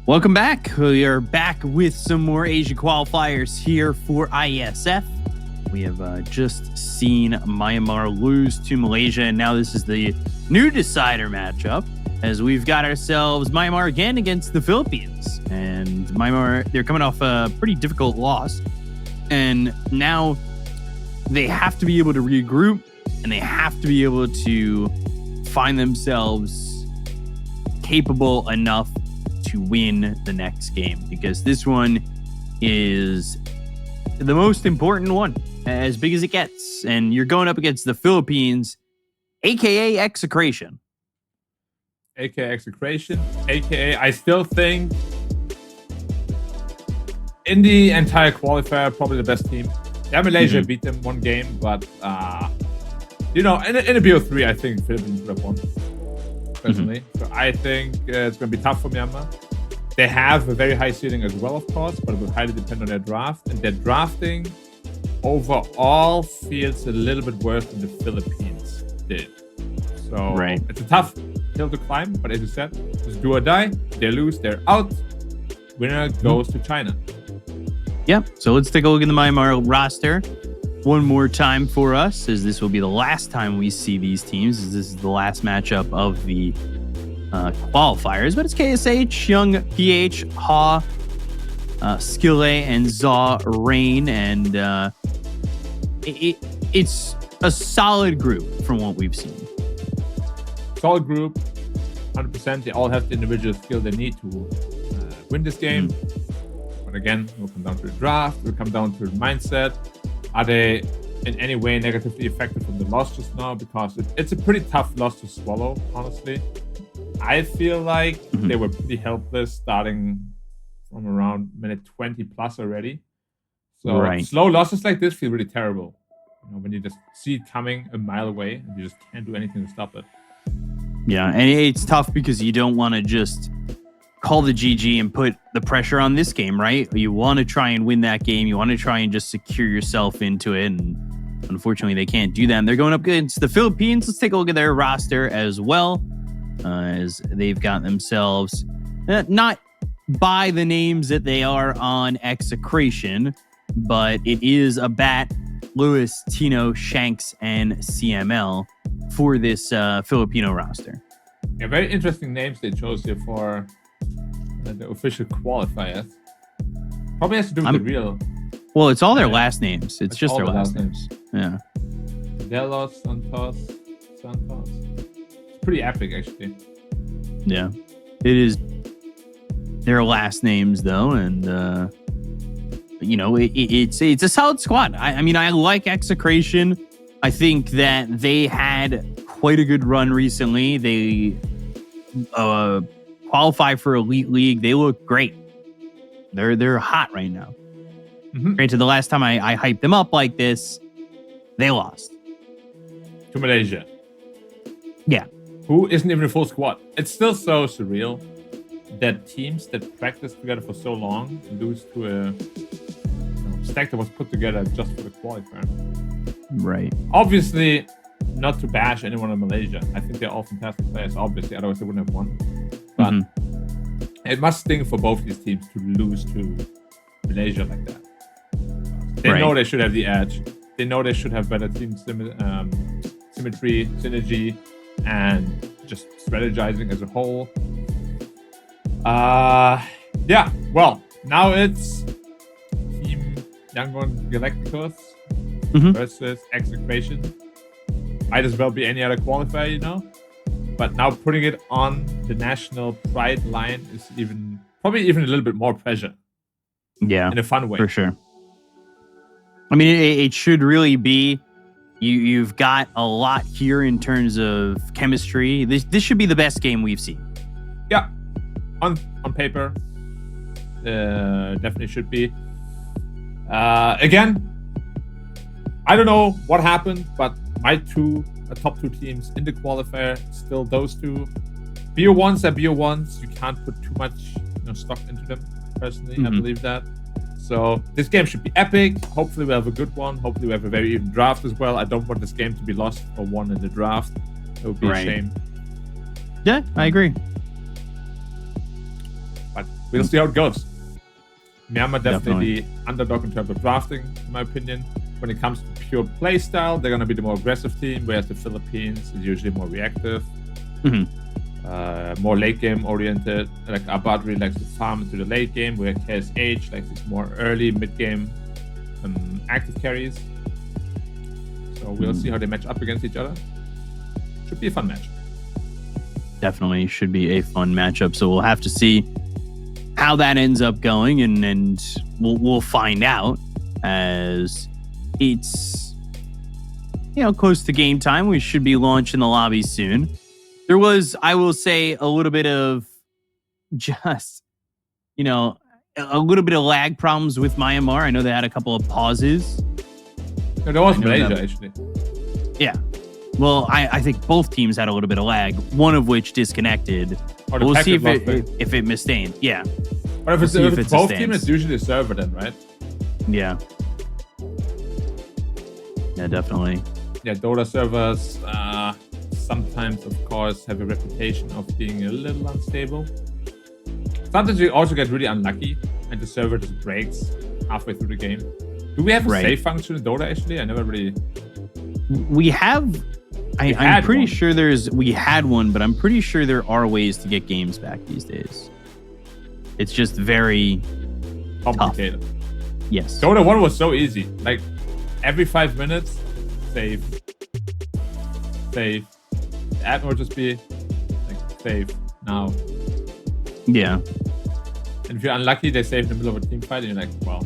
Welcome back. We are back with some more Asia qualifiers here for IESF. We have just seen Myanmar lose to Malaysia, and now this is the new decider matchup as we've got ourselves Myanmar again against the Philippines. And Myanmar, they're coming off a pretty difficult loss, and now they have to be able to regroup, and they have to be able to find themselves capable enough to win the next game, because this one is the most important one, as big as it gets. And you're going up against the Philippines, aka Execration. AKA Execration, AKA I still think in the entire qualifier, probably the best team. Yeah, Malaysia beat them one game, but in a BO3, I think Philippines would have won. Personally, so I think it's going to be tough for Myanmar. They have a very high ceiling as well, of course, but it will highly depend on their draft. And their drafting overall feels a little bit worse than the Philippines did. So it's a tough hill to climb, but as you said, just do or die. They lose, they're out. Winner goes to China. Yeah, so let's take a look at the Myanmar roster one more time for us, as this will be the last time we see these teams, as this is the last matchup of the qualifiers. But it's KSH, Young, PH, Ha, Skille, and Zaw Rain, and it's a solid group from what we've seen. Solid group, 100%. They all have the individual skill they need to win this game. But again, it will come down to the draft, it will come down to the mindset. Are they in any way negatively affected from the loss just now? Because it's a pretty tough loss to swallow, honestly. I feel like they were pretty helpless starting from around minute 20 plus already. So slow losses like this feel really terrible. When you just see it coming a mile away and you just can't do anything to stop it. Yeah, and it's tough because you don't want to just call the GG and put the pressure on this game, right? You want to try and win that game. You want to try and just secure yourself into it. And unfortunately, they can't do that. And they're going up against the Philippines. Let's take a look at their roster as well, as they've got themselves not by the names that they are on Execration, but it is Abat, Lewis, Tino, Shanks, and CML for this Filipino roster. Yeah, very interesting names they chose here for the official qualifiers. Probably has to do with the real. Well, it's all their last names. It's just their last names. Yeah. Delos, Santos. It's pretty epic, actually. Yeah. It is their last names, though, and it's a solid squad. I mean, I like Execration. I think that they had quite a good run recently. They qualify for Elite League. They look great. They're hot right now. Granted, the last time I hyped them up like this, they lost to Malaysia. Yeah. Who isn't even a full squad. It's still so surreal that teams that practice together for so long lose to a stack that was put together just for the qualifier. Right. Obviously, not to bash anyone in Malaysia. I think they're all fantastic players, obviously, otherwise they wouldn't have won. But it must sting for both these teams to lose to Malaysia like that. They know they should have the edge. They know they should have better team symmetry, synergy, and just strategizing as a whole. Yeah, well, now it's Team Yangon Galacticos versus Execration. Might as well be any other qualifier, But now putting it on the national pride line is probably even a little bit more pressure. Yeah, in a fun way. For sure. I mean, it should really be. You've got a lot here in terms of chemistry. This should be the best game we've seen. Yeah, on paper, definitely should be. Again, I don't know what happened, but my top two teams in the qualifier, still those two. BO1s are BO1s. You can't put too much stock into them, personally. I believe that. So this game should be epic. Hopefully we have a good one. Hopefully we have a very even draft as well. I don't want this game to be lost or won in the draft. It would be a shame. Yeah, I agree. But we'll see how it goes. Myanmar definitely underdog in terms of drafting, in my opinion. When it comes to pure play style, they're going to be the more aggressive team, whereas the Philippines is usually more reactive, more late game oriented. Like Abad really likes to farm into the late game, where KSH likes these more early, mid game active carries. So we'll see how they match up against each other. Should be a fun match. Definitely should be a fun matchup. So we'll have to see how that ends up going, and we'll find out as it's close to game time. We should be launching the lobby soon. There was, I will say, a little bit of just a little bit of lag problems with Myanmar. I know they had a couple of pauses. No, there was Malaysia actually. Yeah. Well, I think both teams had a little bit of lag, one of which disconnected. We'll see if it misstained. Yeah. But if it's both teams, it's usually a server then, right? Yeah. Yeah, definitely. Yeah, Dota servers sometimes, of course, have a reputation of being a little unstable. Sometimes you also get really unlucky and the server just breaks halfway through the game. Do we have a save function in Dota actually? I never really... We have... I'm pretty sure we had one, but I'm pretty sure there are ways to get games back these days. It's just very complicated. Tough. Yes. Dota 1 was so easy. Like every 5 minutes, save. The admin would just be like, save now. Yeah. And if you're unlucky, they save in the middle of a team fight, and you're like, well,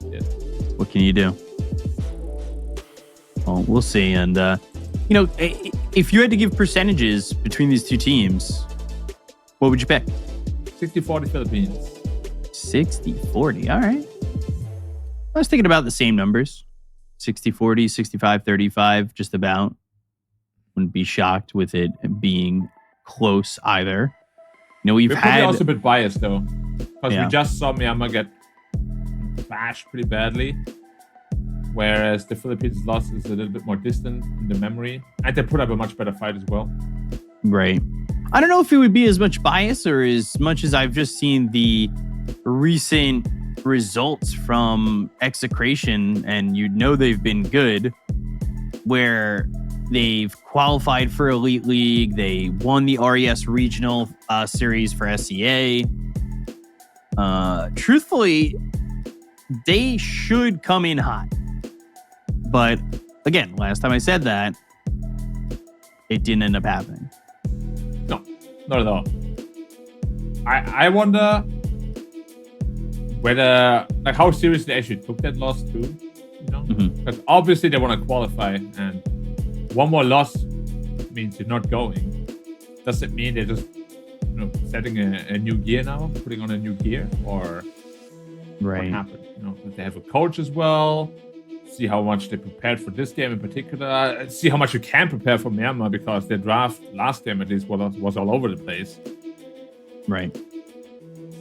yeah. What can you do? Well, we'll see. And if you had to give percentages between these two teams, what would you pick? 60-40 Philippines. 60-40. All right. I was thinking about the same numbers. 60-40, 65-35, just about. Wouldn't be shocked with it being close either. We're probably also a bit biased though, because we just saw Myanmar get bashed pretty badly, whereas the Philippines' loss is a little bit more distant in the memory, and they put up a much better fight as well. Right. I don't know if it would be as much bias or as much as I've just seen the recent results from Execration, and they've been good, where they've qualified for Elite League. They won the RES regional series for SEA. Truthfully, they should come in hot. But again, last time I said that, it didn't end up happening. No, not at all. I wonder whether, like, how seriously they actually took that loss too. Because obviously they want to qualify, and one more loss means you're not going. Does it mean they're just setting a new gear now, putting on a new gear, or what happened? Did they have a coach as well? See how much they prepared for this game in particular. See how much you can prepare for Myanmar, because their draft last game at least was all over the place. Right.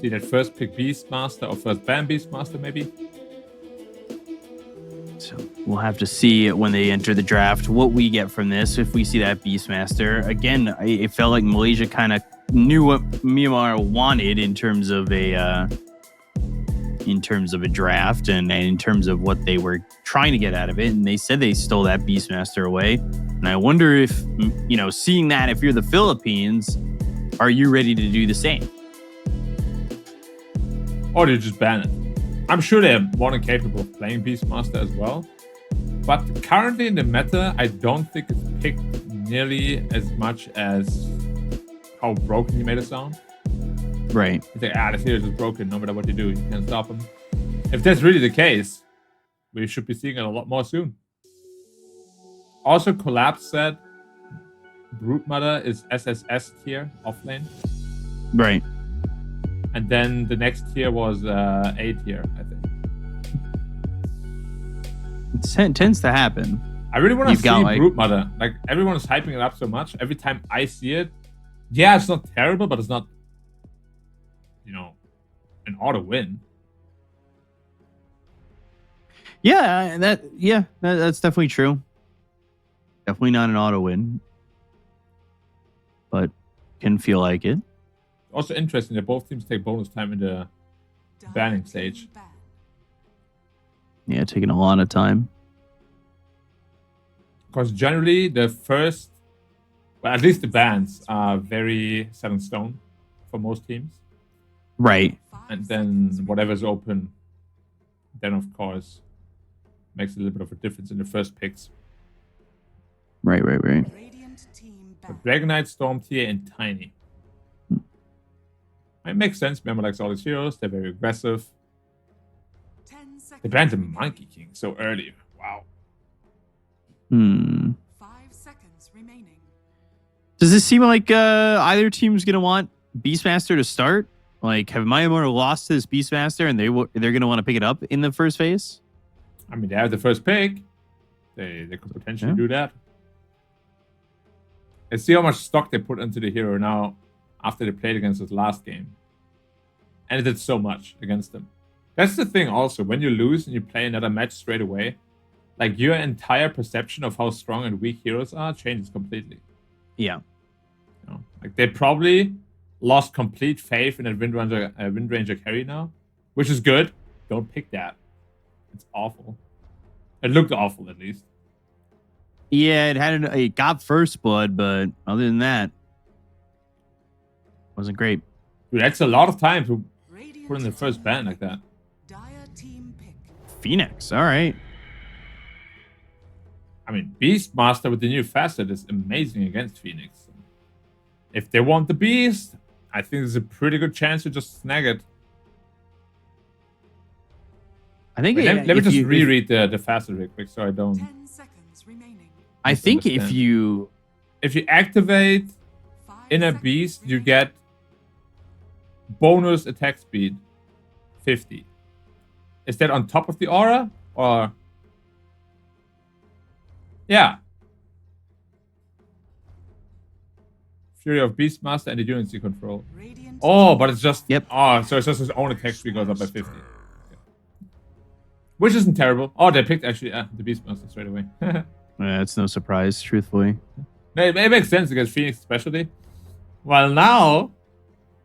See that first pick Beastmaster or first ban Beastmaster maybe. So we'll have to see when they enter the draft what we get from this. If we see that Beastmaster again, it felt like Malaysia kind of knew what Myanmar wanted in terms of a draft and in terms of what they were trying to get out of it. And they said they stole that Beastmaster away. And I wonder if seeing that, if you're the Philippines, are you ready to do the same? Or do you just ban it? I'm sure they're more than capable of playing Beastmaster as well. But currently in the meta, I don't think it's picked nearly as much as how broken he made it sound. Right. It's like, this hero is just broken. No matter what you do, you can't stop him. If that's really the case, we should be seeing it a lot more soon. Also, Collapse said Broodmother is SSS tier offlane. Right. And then the next tier was A tier, I think. It tends to happen. I really want to see Broodmother. Like, everyone is hyping it up so much. Every time I see it, it's not terrible, but it's not, an auto win. That's definitely true. Definitely not an auto win, but can feel like it. Also interesting that both teams take bonus time in the banning stage. Yeah, taking a lot of time. Because generally the first, well, at least the bans are very set in stone for most teams. Right. And then whatever's open, then of course makes a little bit of a difference in the first picks. Right. But Dragon Knight, Storm Tier, and Tiny. It makes sense. Myanmar likes all these heroes. They're very aggressive. They banned the Monkey King so early. Wow. 5 seconds remaining. Does this seem like either team's going to want Beastmaster to start? Like, have Myanmar lost to this Beastmaster and they're going to want to pick it up in the first phase? I mean, they have the first pick. They could potentially do that. Let's see how much stock they put into the hero now after they played against us last game. And it did so much against them. That's the thing also. When you lose and you play another match straight away, like your entire perception of how strong and weak heroes are changes completely. Yeah. You know, like they probably lost complete faith in a Wind Ranger carry now, which is good. Don't pick that. It's awful. It looked awful, at least. Yeah, it got first blood, but other than that, wasn't great. Dude, that's a lot of time to put in the first ban like that. Phoenix, all right. I mean, Beastmaster with the new facet is amazing against Phoenix. If they want the Beast, I think there's a pretty good chance to just snag it. I think. Wait, let me just reread the facet real quick so I don't. 10 seconds remaining. I think if you activate Inner Beast, you get bonus attack speed 50. Is that on top of the aura or? Yeah. Fury of Beastmaster and the units you control. Oh, but it's just... Yep. Oh, so it's just his own attack speed goes up by 50. Okay. Which isn't terrible. Oh, they picked actually the Beastmaster straight away. it's no surprise, truthfully. No, it makes sense against Phoenix especially. Well, now,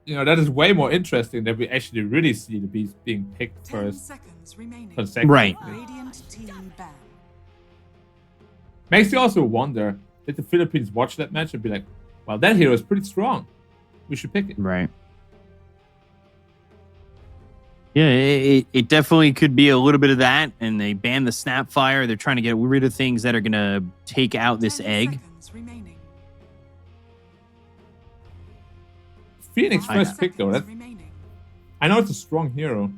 you know, that is way more interesting that we actually really see the Beast being picked first. Right. Makes you also wonder, did the Philippines watch that match and be like, well, that hero is pretty strong. We should pick it. Right. Yeah, it definitely could be a little bit of that. And they banned the Snapfire. They're trying to get rid of things that are going to take out this egg. Phoenix first pick, though. I know it's a strong hero.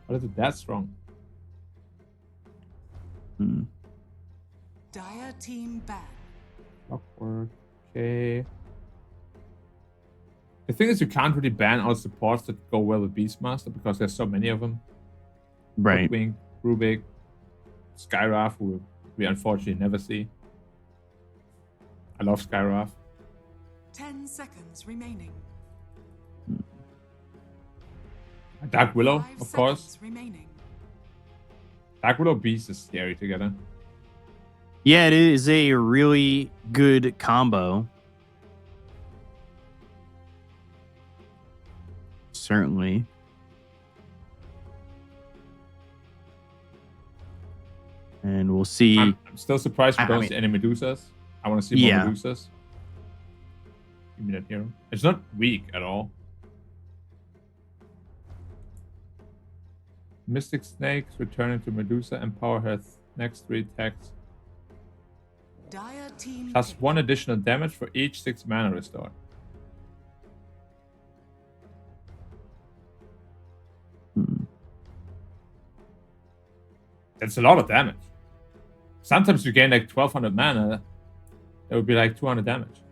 But is it that strong? Dire team ban. Clockwork. Okay. The thing is, you can't really ban all supports that go well with Beastmaster because there's so many of them. Right. Wing, Rubik, Skyraf, who we unfortunately never see. I love Skyraf. 10 seconds remaining. Dark Willow, 5 of course. seconds remaining. Dark Willow Beast is scary together. Yeah, it is a really good combo. Certainly. And we'll see. I'm still surprised we don't see any Medusas. I want to see more Medusas. Give me that hero. It's not weak at all. Mystic Snakes return into Medusa. Empower her next 3 attacks. Dire team Plus 1 additional damage for each 6 mana restored. That's a lot of damage. Sometimes you gain like 1200 mana. That would be like 200 damage.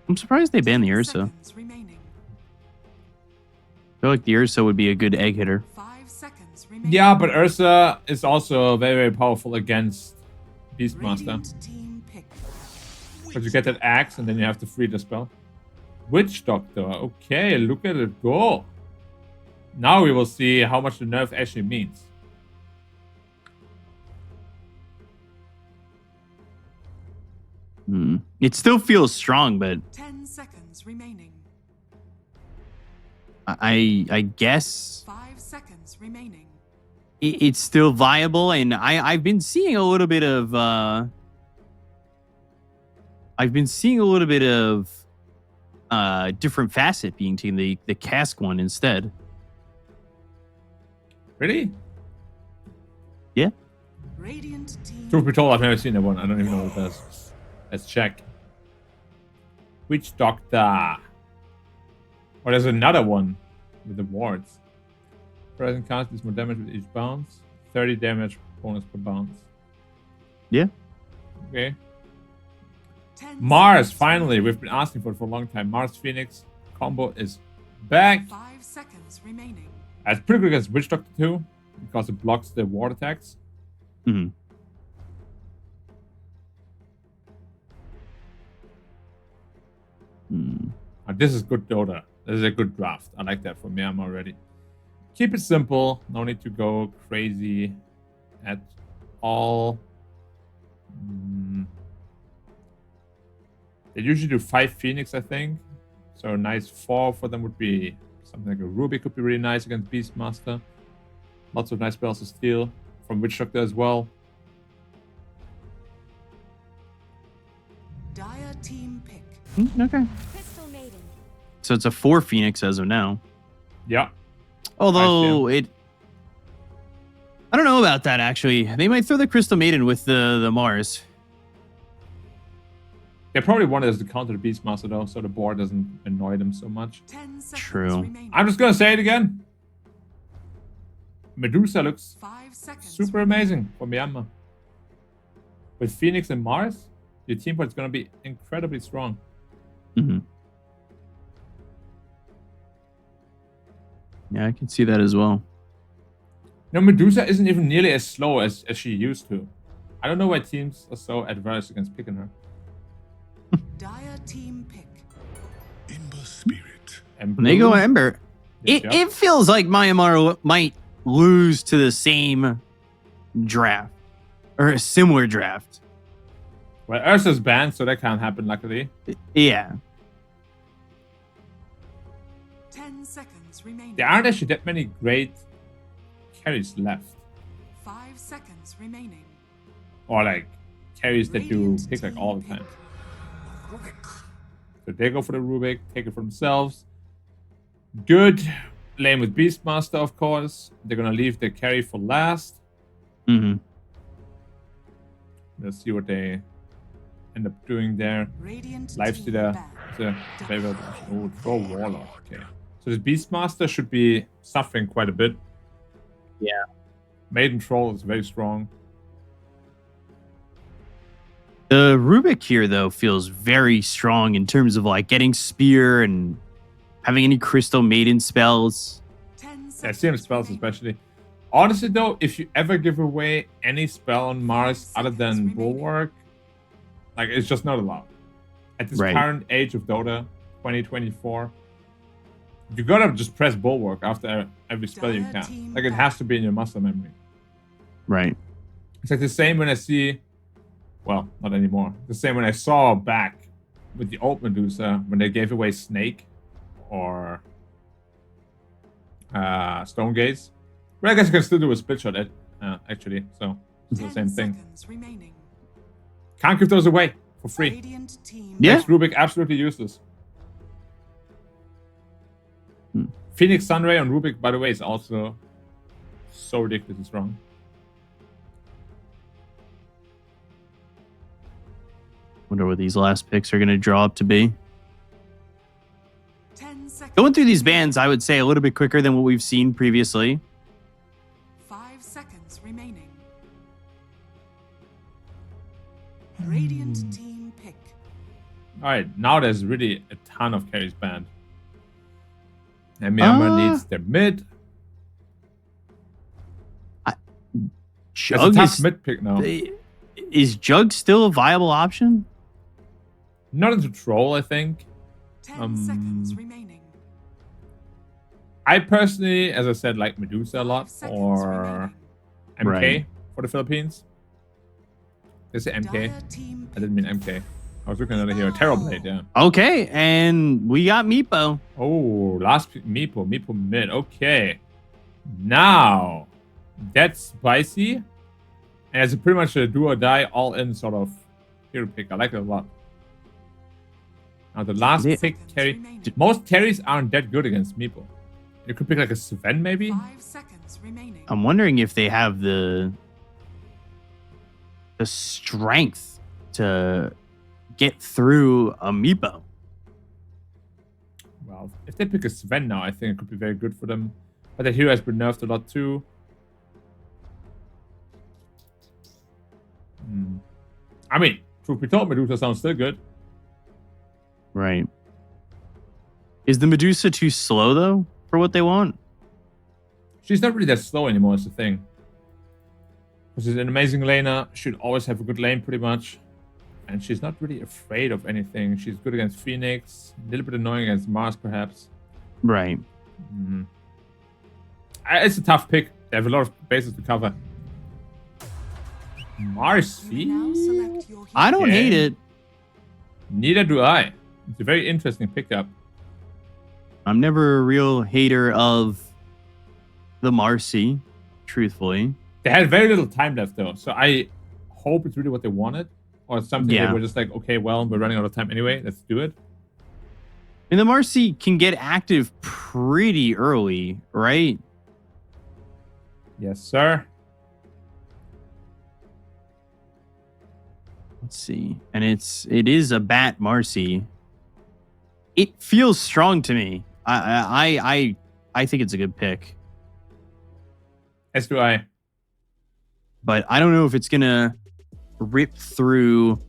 I'm surprised they banned the Ursa. I feel like the Ursa would be a good egg hitter. 5 seconds remaining. Yeah, but Ursa is also very, very powerful against Beastmaster. Because you get that axe and then you have to free the spell. Witch Doctor. Okay, look at it go. Now we will see how much the nerf actually means. It still feels strong, but 10 seconds remaining. I guess 5 seconds remaining. it's still viable, and I've been seeing a little bit of different facet being taken, the cask one instead. Really? Yeah. Radiant team. Truth be told, I've never seen that one. I don't even know what it does. Let's check. Witch Doctor. Oh, there's another one with the wards. Present cast is more damage with each bounce. 30 damage bonus per bounce. Yeah. Okay. 10 Mars, seconds finally. remaining. We've been asking for it for a long time. Mars Phoenix combo is back. 5 seconds remaining. It's pretty good against Witch Doctor too, because it blocks the ward attacks. Hmm. This is good Dota. This is a good draft. I like that for Myanmar already. Keep it simple. No need to go crazy at all. They usually do 5 Phoenix, I think. So a nice 4 for them would be something like a Ruby could be really nice against Beastmaster. Lots of nice spells to steal from Witch Doctor as well. Dire team pick. Okay. Crystal Maiden. So it's a 4 Phoenix as of now. Yeah. Although I don't know about that actually. They might throw the Crystal Maiden with the Mars. They probably wanted us to counter the Beastmaster though, so the board doesn't annoy them so much. 10 seconds True. remaining. I'm just gonna say it again. Medusa looks 5 seconds. super amazing for Myanmar. With Phoenix and Mars, your team is gonna be incredibly strong. Mm-hmm. Yeah, I can see that as well. No, Medusa isn't even nearly as slow as she used to. I don't know why teams are so adverse against picking her. Dire team pick. Ember Spirit. And When they go Blue- Ember, Yeah. it feels like Myanmar might lose to the same draft or a similar draft. Well, Ursa's banned, so that can't happen, luckily. Yeah. 10 seconds remaining. There aren't actually that many great carries left. 5 seconds remaining. Or like carries that do pick like all the time. So they go for the Rubik, take it for themselves. Good lane with Beastmaster, of course. They're gonna leave the carry for last. Mm-hmm. Let's see what they end up doing there. Radiant Lifestealer team is a favorite option. Oh, draw Warlock. Okay. So this Beastmaster should be suffering quite a bit. Yeah. Maiden Troll is very strong. The Rubik here, though, feels very strong in terms of like getting Spear and having any Crystal Maiden spells. 10 Yeah, seconds CM spells remaining. especially. Honestly, though, if you ever give away any spell on Mars other than Seconds remaining. Bulwark, like it's just not allowed. At this Right. current age of Dota, 2024, you gotta just press Bulwark after every spell you Dire can. team Like it has to be in your muscle memory. Right. It's like the same when I see, well, not anymore. The same when I saw back with the old Medusa when they gave away Snake or Stone Gaze. Well, I guess you can still do a split shot actually, so it's the 10 same thing. seconds remaining. Can't give those away for free. Radiant team. Yeah. Makes Rubik absolutely useless. Hmm. Phoenix Sunray on Rubik, by the way, is also so ridiculously strong. Wonder what these last picks are going to draw up to be. 10 seconds. Going through these bands, I would say a little bit quicker than what we've seen previously. 5 seconds remaining. Radiant team pick. Alright, now there's really a ton of carries banned. And Myanmar needs their mid. It's a Jug tough is, mid pick now. is Jug still a viable option? Not into troll, I think. 10 seconds remaining. I personally, as I said, like Medusa a lot 5 seconds or remaining. MK Right. for the Philippines. They say MK. Dire team I didn't mean MK. I was looking at it here. Terrorblade, yeah. Okay, and we got Meepo. Oh, last Meepo mid. Okay. Now, that's spicy. And it's pretty much a do or die all in sort of hero pick. I like it a lot. Now, the last Yeah. pick carry. Most carries aren't that good against Meepo. You could pick like a Sven maybe. 5 seconds remaining. I'm wondering if they have the strength to get through a Meepo. Well, if they pick a Sven now, I think it could be very good for them. But the hero has been nerfed a lot too. I mean, truth be told, Medusa sounds still good. Right. Is the Medusa too slow, though, for what they want? She's not really that slow anymore, is the thing. Because she's an amazing laner. Should always have a good lane, pretty much. And she's not really afraid of anything. She's good against Phoenix. A little bit annoying against Mars, perhaps. Right. It's a tough pick. They have a lot of bases to cover. Marcy? Now select your hero. I don't Okay. hate it. Neither do I. It's a very interesting pickup. I'm never a real hater of the Marcy, truthfully. They had very little time left, though. So I hope it's really what they wanted. Or it's something Yeah. they were just like, okay, well, we're running out of time anyway. Let's do it. And the Marcy can get active pretty early, right? Yes, sir. Let's see. And it is a Bat Marcy. It feels strong to me. I think it's a good pick. As do I. But I don't know if it's gonna rip through,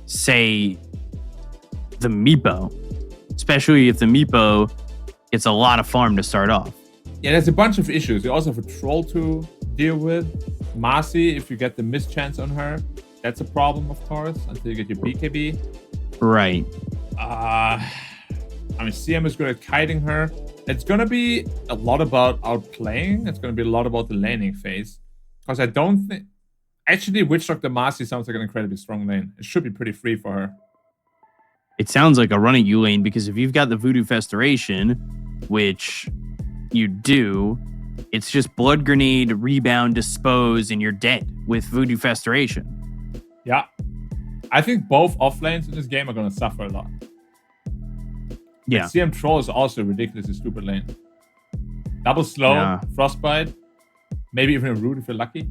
say, the Meepo. Especially if the Meepo gets a lot of farm to start off. Yeah, there's a bunch of issues. You also have a troll to deal with. Marcy, if you get the mischance on her, that's a problem, of course, until you get your BKB. Right. I mean, CM is good at kiting her. It's going to be a lot about outplaying. It's going to be a lot about the laning phase. Because I don't think... Actually, Witch Doctor Marcy sounds like an incredibly strong lane. It should be pretty free for her. It sounds like a running U lane because if you've got the Voodoo Festration, which you do, it's just Blood Grenade, Rebound, Dispose, and you're dead with Voodoo Festration. Yeah. I think both off lanes in this game are going to suffer a lot. Yeah. CM Troll is also a ridiculously stupid lane. Double slow, Yeah. Frostbite, maybe even a root if you're lucky.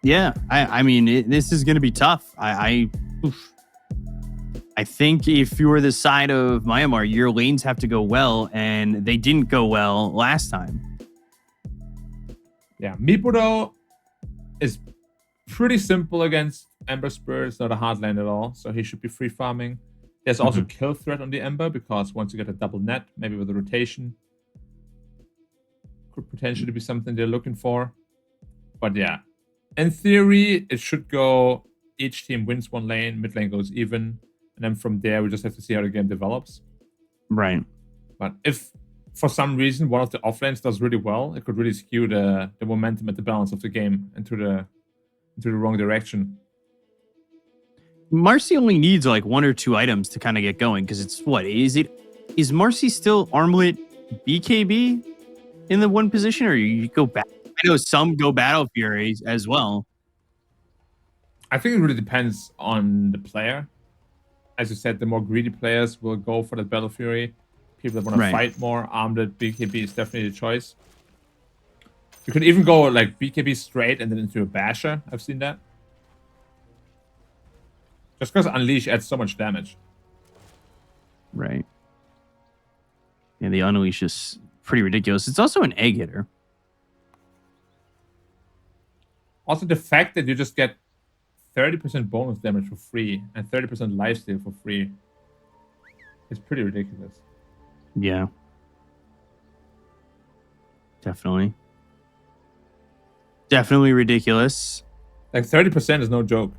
Yeah. I mean, this is going to be tough. I think if you're the side of Myanmar, your lanes have to go well, and they didn't go well last time. Yeah, Meepo though is pretty simple against Ember Spirit. It's not a hard lane at all, so he should be free farming. There's also kill threat on the Ember because once you get a double net, maybe with a rotation, could potentially be something they're looking for. But yeah, in theory, it should go each team wins one lane, mid lane goes even, and then from there we just have to see how the game develops. Right. But if for some reason one of the offlanes does really well, it could really skew the momentum and the balance of the game into the wrong direction. Marcy only needs like one or two items to kind of get going because it's what is Marcy still armlet BKB in the one position, or you go back? I know some go Battle Furies as well. I think it really depends on the player. As you said, the more greedy players will go for the Battle Fury. People that want to Right. fight more, armlet BKB is definitely the choice. You could even go like BKB straight and then into a Basher. I've seen that. Just because Unleash adds so much damage. Right. And the Unleash is pretty ridiculous. It's also an egg hitter. Also, the fact that you just get 30% bonus damage for free and 30% lifesteal for free is pretty ridiculous. Yeah. Definitely. Definitely ridiculous. Like 30% is no joke.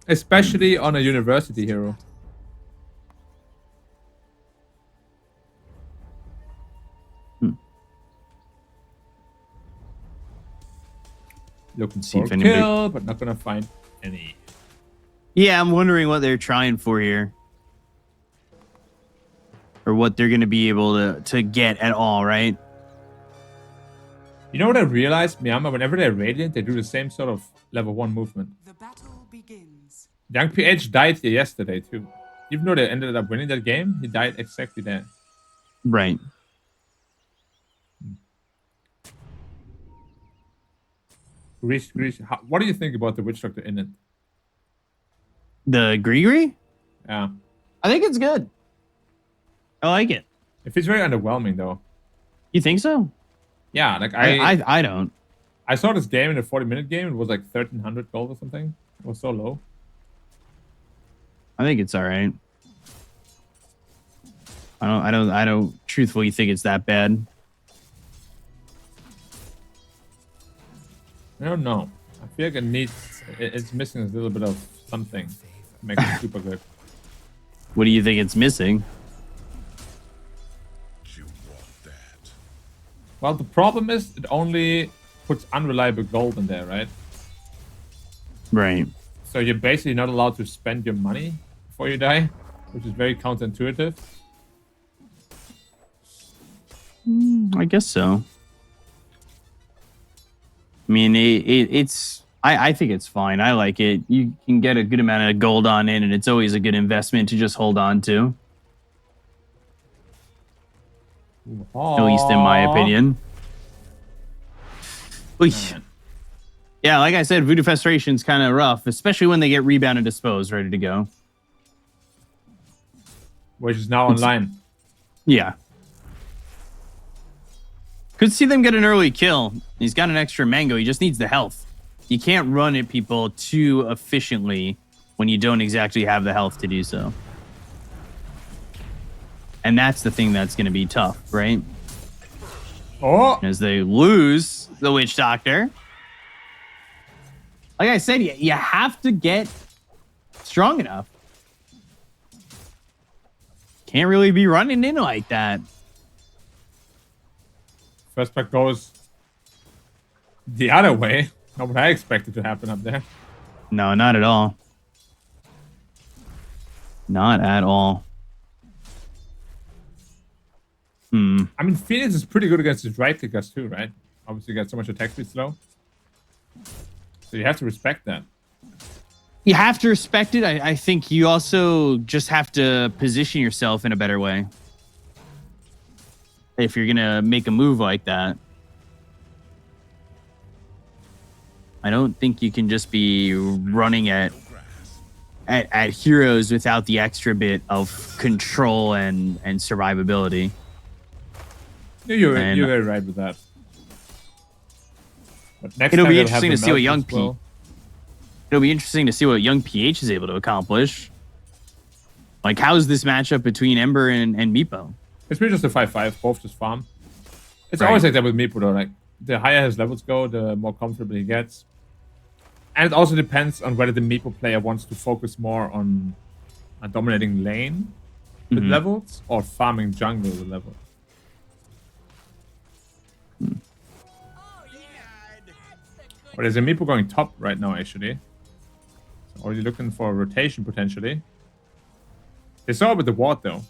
Especially on a university hero. Looking See for if a anybody- kill, but not gonna find any. Yeah, I'm wondering what they're trying for here. Or what they're going to be able to get at all, right? You know what I realized? Myanmar, whenever they're radiant, they do the same sort of level 1 movement. The battle begins. Young PH died here yesterday, too. Even though they ended up winning that game, he died exactly there. Right. Greece, what do you think about the Witch Doctor in it? The Grigri? Yeah. I think it's good. I like it. It feels very underwhelming, though. You think so? Yeah, like I don't. I saw this game in a 40-minute game. It was like 1,300 gold or something. It was so low. I think it's all right. I don't truthfully think it's that bad. I don't know. I feel like it's missing a little bit of something to make it super good. What do you think it's missing? You want that. Well, the problem is it only puts unreliable gold in there, right? Right. So you're basically not allowed to spend your money before you die, which is very counterintuitive. I guess so. I mean, it's. I think it's fine. I like it. You can get a good amount of gold on it, and it's always a good investment to just hold on to. At least in my opinion. Oy. Yeah, like I said, Voodoo Festration's kind of rough, especially when they get Rebound and Dispose ready to go. Which is now online. Yeah. Could see them get an early kill. He's got an extra mango. He just needs the health. You can't run at people too efficiently when you don't exactly have the health to do so. And that's the thing that's going to be tough, right? Oh! As they lose the Witch Doctor. Like I said, you have to get strong enough. Can't really be running in like that. First pack goes the other way. Not what I expected to happen up there. No, not at all. Not at all. I mean, Phoenix is pretty good against his right clickers too, right? Obviously, got so much attack speed slow. So you have to respect that. You have to respect it. I think you also just have to position yourself in a better way. If you're going to make a move like that. I don't think you can just be running at heroes without the extra bit of control and survivability. You're very right with that. But next It'll time be they'll have interesting the to see what melt young as well. It'll be interesting to see what young PH is able to accomplish. Like, how's this matchup between Ember and Meepo? It's really just a 5-5, both just farm. It's Right. always like that with Meepo though. Like, the higher his levels go, the more comfortable he gets. And it also depends on whether the Meepo player wants to focus more on a dominating lane with levels or farming jungle with levels. But there's a Meepo going top right now, actually. So already looking for a rotation, potentially. They saw it with the ward, though.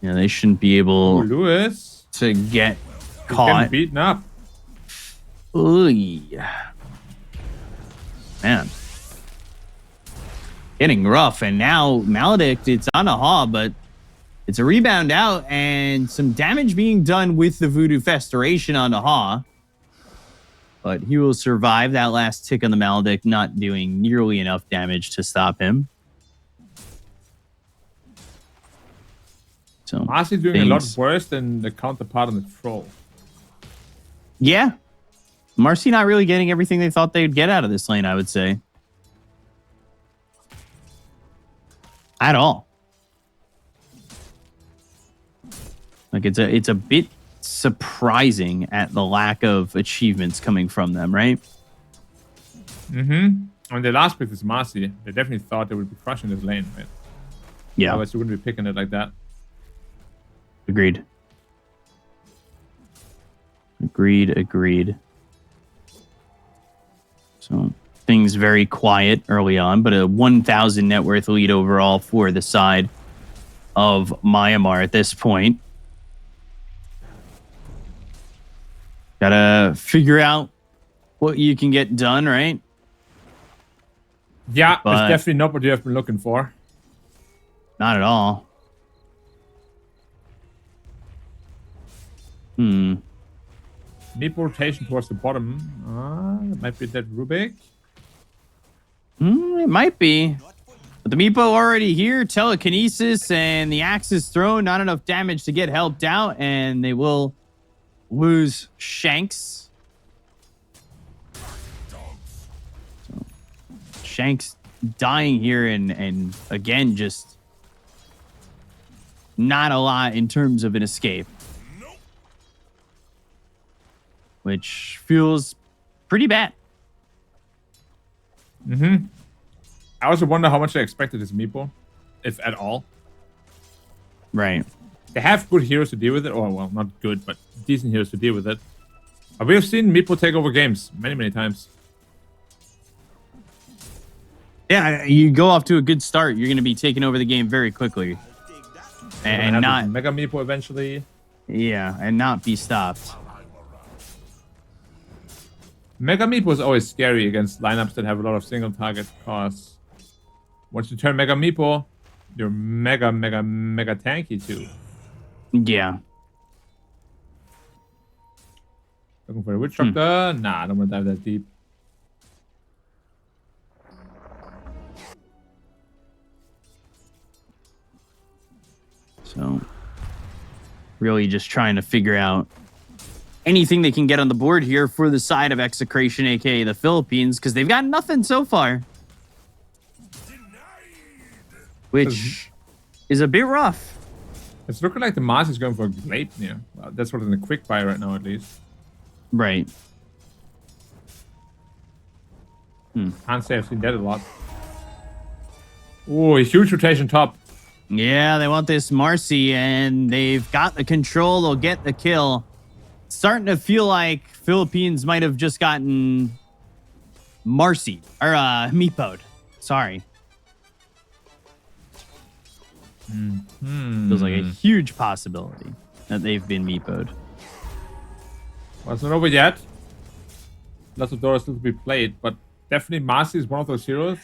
Yeah, they shouldn't be able Lewis. to get He's getting caught. beaten up. Oy. Man. Getting rough. And now Maledict, it's on a haw, but it's a rebound out and some damage being done with the Voodoo Festoration on the haw. But he will survive that last tick on the Maledict, not doing nearly enough damage to stop him. So Marcy doing a lot worse than the counterpart on the troll. Yeah. Marcy not really getting everything they thought they'd get out of this lane, I would say. At all. Like, it's a bit surprising at the lack of achievements coming from them, right? On the last pick, this Marcy, they definitely thought they would be crushing this lane, right? Yeah. Otherwise, you wouldn't be picking it like that. Agreed. Agreed. So things very quiet early on, but a 1,000 net worth lead overall for the side of Myanmar at this point. Gotta figure out what you can get done, right? Yeah, But- it's definitely not what you have been looking for. Not at all. Meep rotation towards the bottom. That might be that Rubik. It might be. But the Meepo already here. Telekinesis and the axe is thrown. Not enough damage to get helped out. And they will lose Shanks. So, Shanks dying here. And again, just not a lot in terms of an escape. Which feels pretty bad. I also wonder how much I expected this Meepo, if at all. Right. They have good heroes to deal with it. Or, well, not good, but decent heroes to deal with it. But we have seen Meepo take over games many, many times. Yeah, you go off to a good start, you're going to be taking over the game very quickly. And not Mega Meepo eventually. Yeah, and not be stopped. Mega Meepo is always scary against lineups that have a lot of single target cause once you turn Mega Meepo, you're mega tanky too. Yeah. Looking for a Witch Doctor? Nah, I don't want to dive that deep. So, really just trying to figure out anything they can get on the board here for the side of Execration, aka the Philippines, because they've got nothing so far. Which is a bit rough. It's looking like the Mars is going for a Gleipnir. Well, that's what's in the quick buy right now, at least. Right. Can't say I've seen that a lot. Oh, a huge rotation top. Yeah, they want this Marcy, and they've got the control. They'll get the kill. Starting to feel like Philippines might have just gotten Marcy or Meepo'd. Sorry. Feels like a huge possibility that they've been Meepo'd. Well, it's not over yet. Lots of doors still to be played, but definitely Marcy is one of those heroes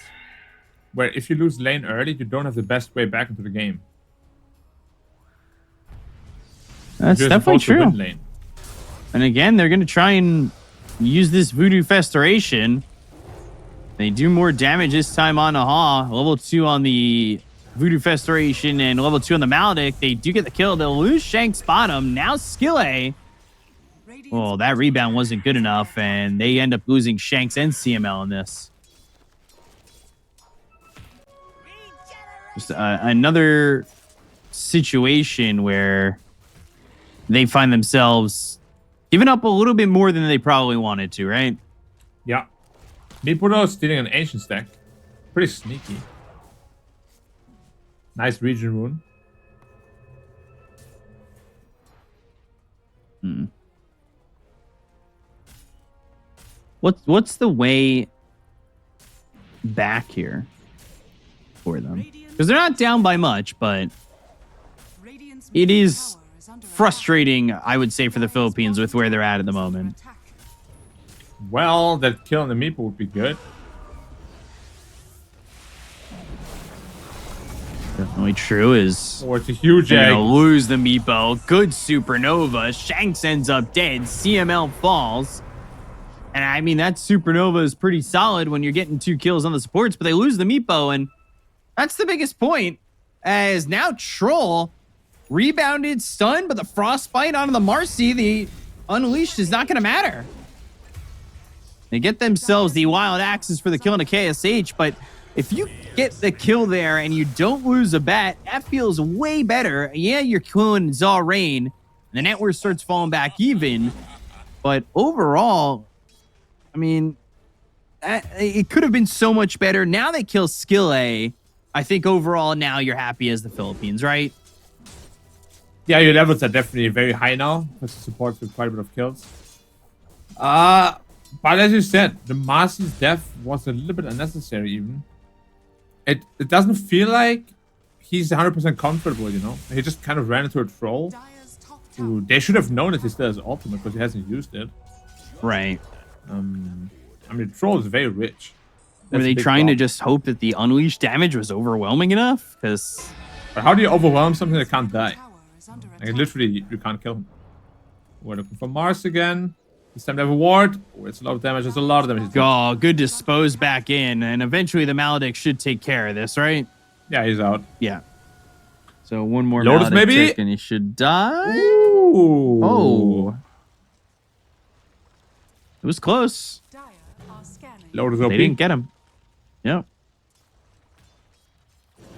where if you lose lane early, you don't have the best way back into the game. That's You're definitely supposed to true. win lane. And again, they're going to try and use this Voodoo Festoration. They do more damage this time on Aha. Level 2 on the Voodoo Festoration and level 2 on the Maledict. They do get the kill. They'll lose Shank's bottom. Now Skill A. Well, that rebound wasn't good enough, and they end up losing Shanks and CML in this. Just another situation where they find themselves giving up a little bit more than they probably wanted to, right? Yeah. Meepo is stealing an ancient stack. Pretty sneaky. Nice region rune. What's the way back here for them? Because they're not down by much, but it is frustrating, I would say, for the Philippines with where they're at the moment. Well, that kill on the Meepo would be good. Definitely true is Oh, it's a huge they're egg. gonna lose the Meepo. Good Supernova. Shanks ends up dead. CML falls. And I mean, that Supernova is pretty solid when you're getting 2 kills on the supports, but they lose the Meepo, and that's the biggest point. As now Troll rebounded, stunned, but the Frostbite onto the Marcy, the Unleashed is not going to matter. They get themselves the Wild Axes for the kill into KSH, but if you get the kill there and you don't lose a bat, that feels way better. Yeah, you're killing Zarain. The net worth starts falling back even, but overall, I mean, it could have been so much better. Now they kill Skill A. I think overall now you're happy as the Philippines, right? Yeah, your levels are definitely very high now. Because it supports with quite a bit of kills. But as you said, the Marcy's death was a little bit unnecessary even. It doesn't feel like he's 100% comfortable, you know? He just kind of ran into a troll. Dire's top tower Who they should have known that he still has ultimate because he hasn't used it. Right. I mean, the troll is very rich. Were That's a they big trying to problem. just hope that the unleashed damage was overwhelming enough? Because But how do you overwhelm something that can't die? tower is under Like, attack. literally, you can't kill him. We're looking for Mars again. This time they have a ward. Oh, it's a lot of damage. There's a lot of damage. oh, good dispose back in, and eventually the Maledict should take care of this, right? Yeah, he's out. Yeah. So one more Lotus, Maledict maybe? tick and he should die. Ooh. Oh, it was close. Dire are scanning. Lotus OP. They didn't get him. Yep.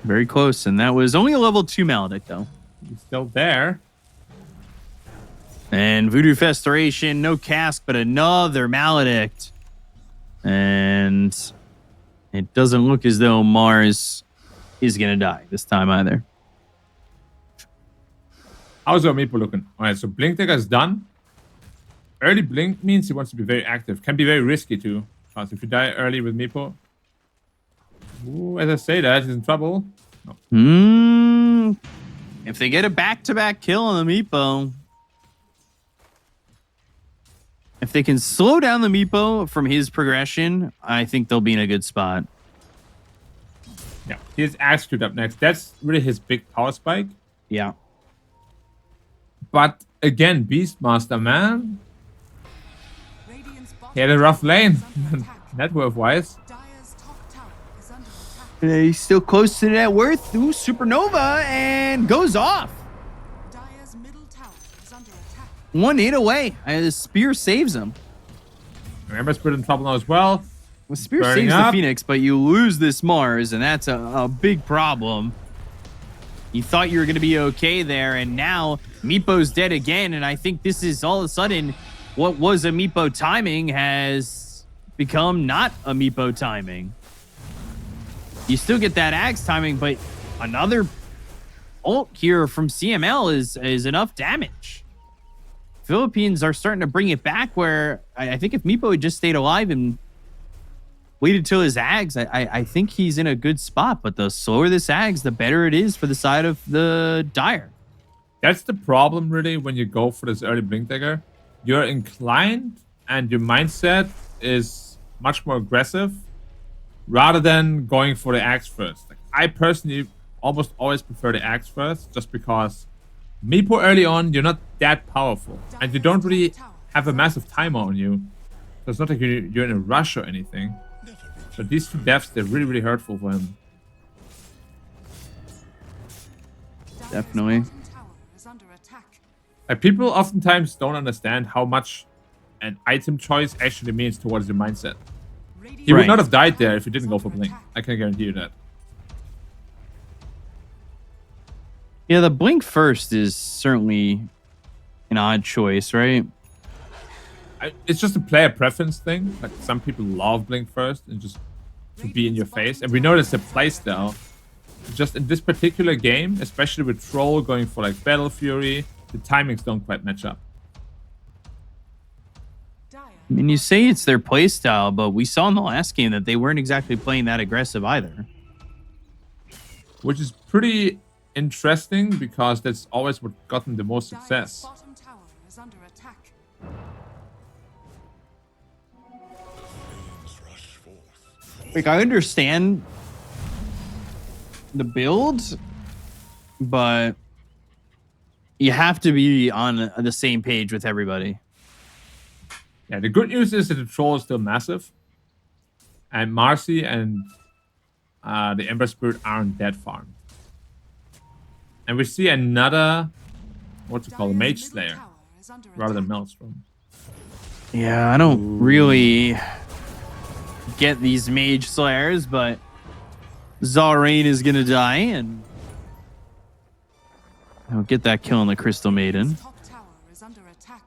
Very close, and that was only a level 2 Maledict though. He's still there. And Voodoo Festeration, no cask, but another Maledict. And it doesn't look as though Mars is going to die this time either. How's our Meepo looking? All right, so Blink Dagger is done. Early Blink means he wants to be very active. Can be very risky too. Because if you die early with Meepo, ooh, as I say that, he's in trouble. No. If they get a back-to-back kill on the Meepo, if they can slow down the Meepo from his progression, I think they'll be in a good spot. Yeah, he has Axe Cute up next. That's really his big power spike. Yeah. But again, Beastmaster, man, Radiant's bottom he had a rough lane, is under attack. net worth wise. Dire's top tower is under attack. He's still close to net worth. Ooh, Supernova, and goes off. Dire's middle tower is under attack. 1 hit away. The spear saves him. Remember, Spirit in trouble now as well. Well, spear Burning saves up. the Phoenix, but you lose this Mars, and that's a big problem. You thought you were going to be okay there, and now Meepo's dead again, and I think this is all of a sudden what was a Meepo timing has become not a Meepo timing. You still get that Axe timing, but another ult here from CML is enough damage. Philippines are starting to bring it back where I think if Meepo had just stayed alive and waited till his Ags, I think he's in a good spot. But the slower this Ags, the better it is for the side of the Dire. That's the problem, really, when you go for this early Blink Dagger. You're inclined and your mindset is much more aggressive rather than going for the Axe first. Like, I personally almost always prefer the Axe first just because Meepo early on, you're not that powerful. And you don't really have a massive timer on you. So it's not like you're in a rush or anything. But these two deaths, they're really, really hurtful for him. Dire's Definitely. bottom tower is under attack. Like, people oftentimes don't understand how much an item choice actually means towards your mindset. He would Right. not have died there if he didn't go for Blink. I can guarantee you that. Yeah, the Blink first is certainly an odd choice, right? It's just a player preference thing. Like, some people love Blink first and just to be in your face. And we know that's a playstyle. Just in this particular game, especially with Troll going for like Battle Fury, the timings don't quite match up. Dire I mean, you say it's their playstyle, but we saw in the last game that they weren't exactly playing that aggressive either. Which is pretty interesting because that's always what got them the most Dire's success. bottom tower is under attack. Rush forth. Like, I understand the build, but you have to be on the same page with everybody. Yeah, the good news is that the Troll is still massive. And Marcy and the Ember Spirit aren't that farmed. And we see another, what's it called, a Dire's Mage middle Slayer, tower is under rather than attack. Maelstrom. Yeah, I don't really get these Mage Slayers, but Zalrain is going to die, and I'll get that kill on the Crystal Maiden. Top tower is under attack.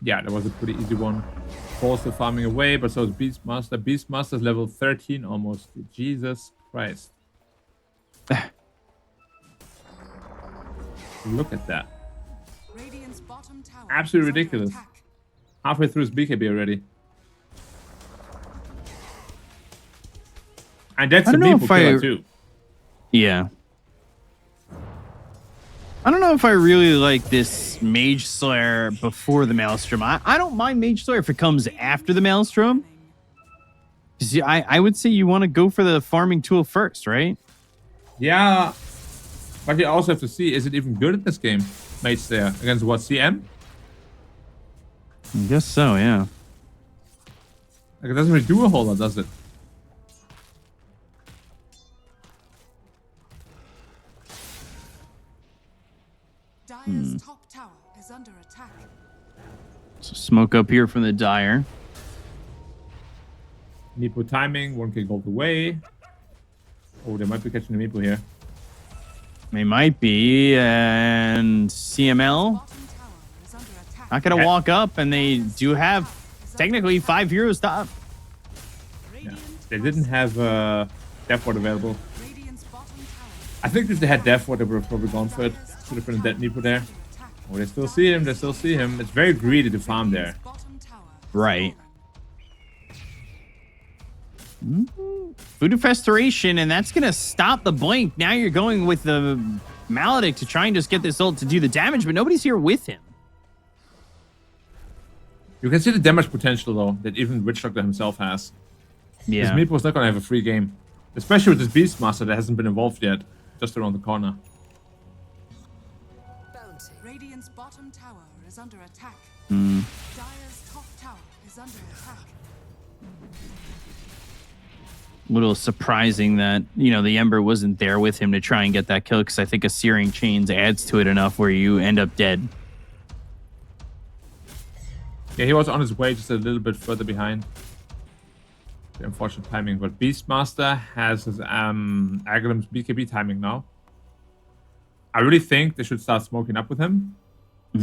Yeah, that was a pretty easy one. Troll's still farming away, but so is Beastmaster. Beastmaster's level 13 almost. Jesus Christ. Look at that. Radiant's bottom tower Absolutely is under ridiculous. attack. Halfway through his BKB already. And that's I a don't know Meepo if killer too. Yeah. I don't know if I really like this Mage Slayer before the Maelstrom. I don't mind Mage Slayer if it comes after the Maelstrom. 'Cause I would say you want to go for the farming tool first, right? Yeah. But you also have to see, is it even good in this game? Mage Slayer against what, CM? I guess so, yeah. Like, it doesn't really do a whole lot, does it? Dire's top tower is under attack. So smoke up here from the Dire. Meepo timing, 1k gold away. Oh, they might be catching the Meepo here. They might be, and CML Bottom tower is under attack. not gonna walk up, and they do have technically 5 heroes top. Yeah. They didn't have Death Ward available. Radiant's bottom tower I think if they had Death Ward, they would have probably gone for it. Should have been a dead Meepo there. attack. Oh, they still see him. They still see him. It's very greedy to farm there. Bottom tower is Right. fallen. Food of Restoration, and that's gonna stop the blink. Now you're going with the Maledict to try and just get this ult to do the damage, but nobody's here with him. You can see the damage potential, though, that even Witch Doctor himself has. Yeah. This Meepo's not going to have a free game. Especially with this Beastmaster that hasn't been involved yet. Just around the corner. Radiant's bottom tower is under attack. Mm. Dire's top tower is under attack. A little surprising that, you know, the Ember wasn't there with him to try and get that kill, because I think a Searing Chains adds to it enough where you end up dead. Yeah, he was on his way, just a little bit further behind. The unfortunate timing. But Beastmaster has his Aghalim's BKB timing now. I really think they should start smoking up with him.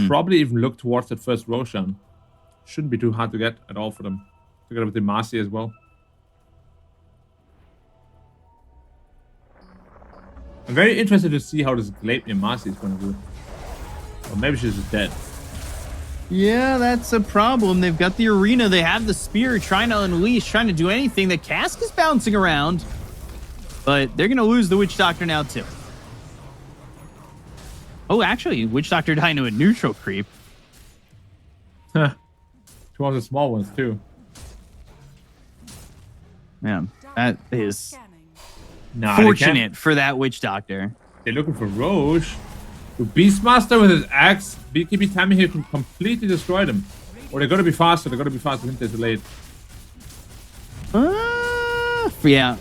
Probably even look towards that first Roshan. Shouldn't be too hard to get at all for them. Together with the Marcy as well. I'm very interested to see how this Gleipnir Marcy is going to do. Or maybe she's just dead. Yeah, that's a problem. They've got the arena. They have the spear trying to unleash, trying to do anything. The cask is bouncing around. But they're going to lose the Witch Doctor now, too. Oh, actually, Witch Doctor died into a neutral creep. Two of the small ones, too. Yeah, that is Scanning. Nah, they can't. fortunate for that Witch Doctor. They're looking for Roche. The Beastmaster with his axe, BKB timing here can completely destroy them. Or they're gonna be faster. They're gonna be faster. I think they're delayed. Yeah.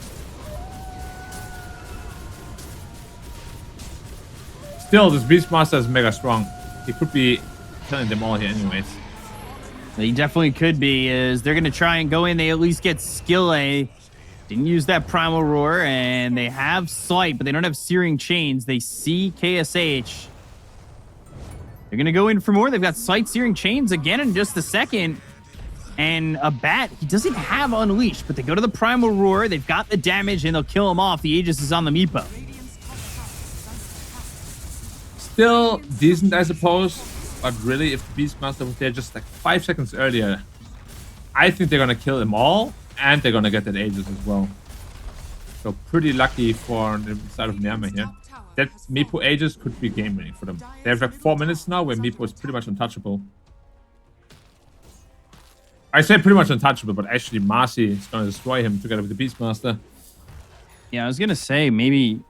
Still, this Beastmaster is mega strong. He could be killing them all here, anyways. They definitely could be. Is they're going to try and go in. They at least get skill A. Didn't use that Primal Roar, and they have Slight, but they don't have Searing Chains. They see KSH. They're going to go in for more. They've got Slight, Searing Chains again in just a second. And a Bat, he doesn't have Unleashed, but they go to the Primal Roar. They've got the damage, and they'll kill him off. The Aegis is on the Meepo. Radiant's top tower is under attack. Still decent, I suppose. But really, if the Beastmaster was there just like 5 seconds earlier, I think they're gonna kill them all, and they're gonna get that Aegis as well. So pretty lucky for the side of Myanmar here. That Meepo Aegis could be game winning for them. They have like 4 minutes now where Meepo is pretty much untouchable. I say pretty much untouchable, but actually Marcy is gonna destroy him together with the Beastmaster. Yeah, I was going to say maybe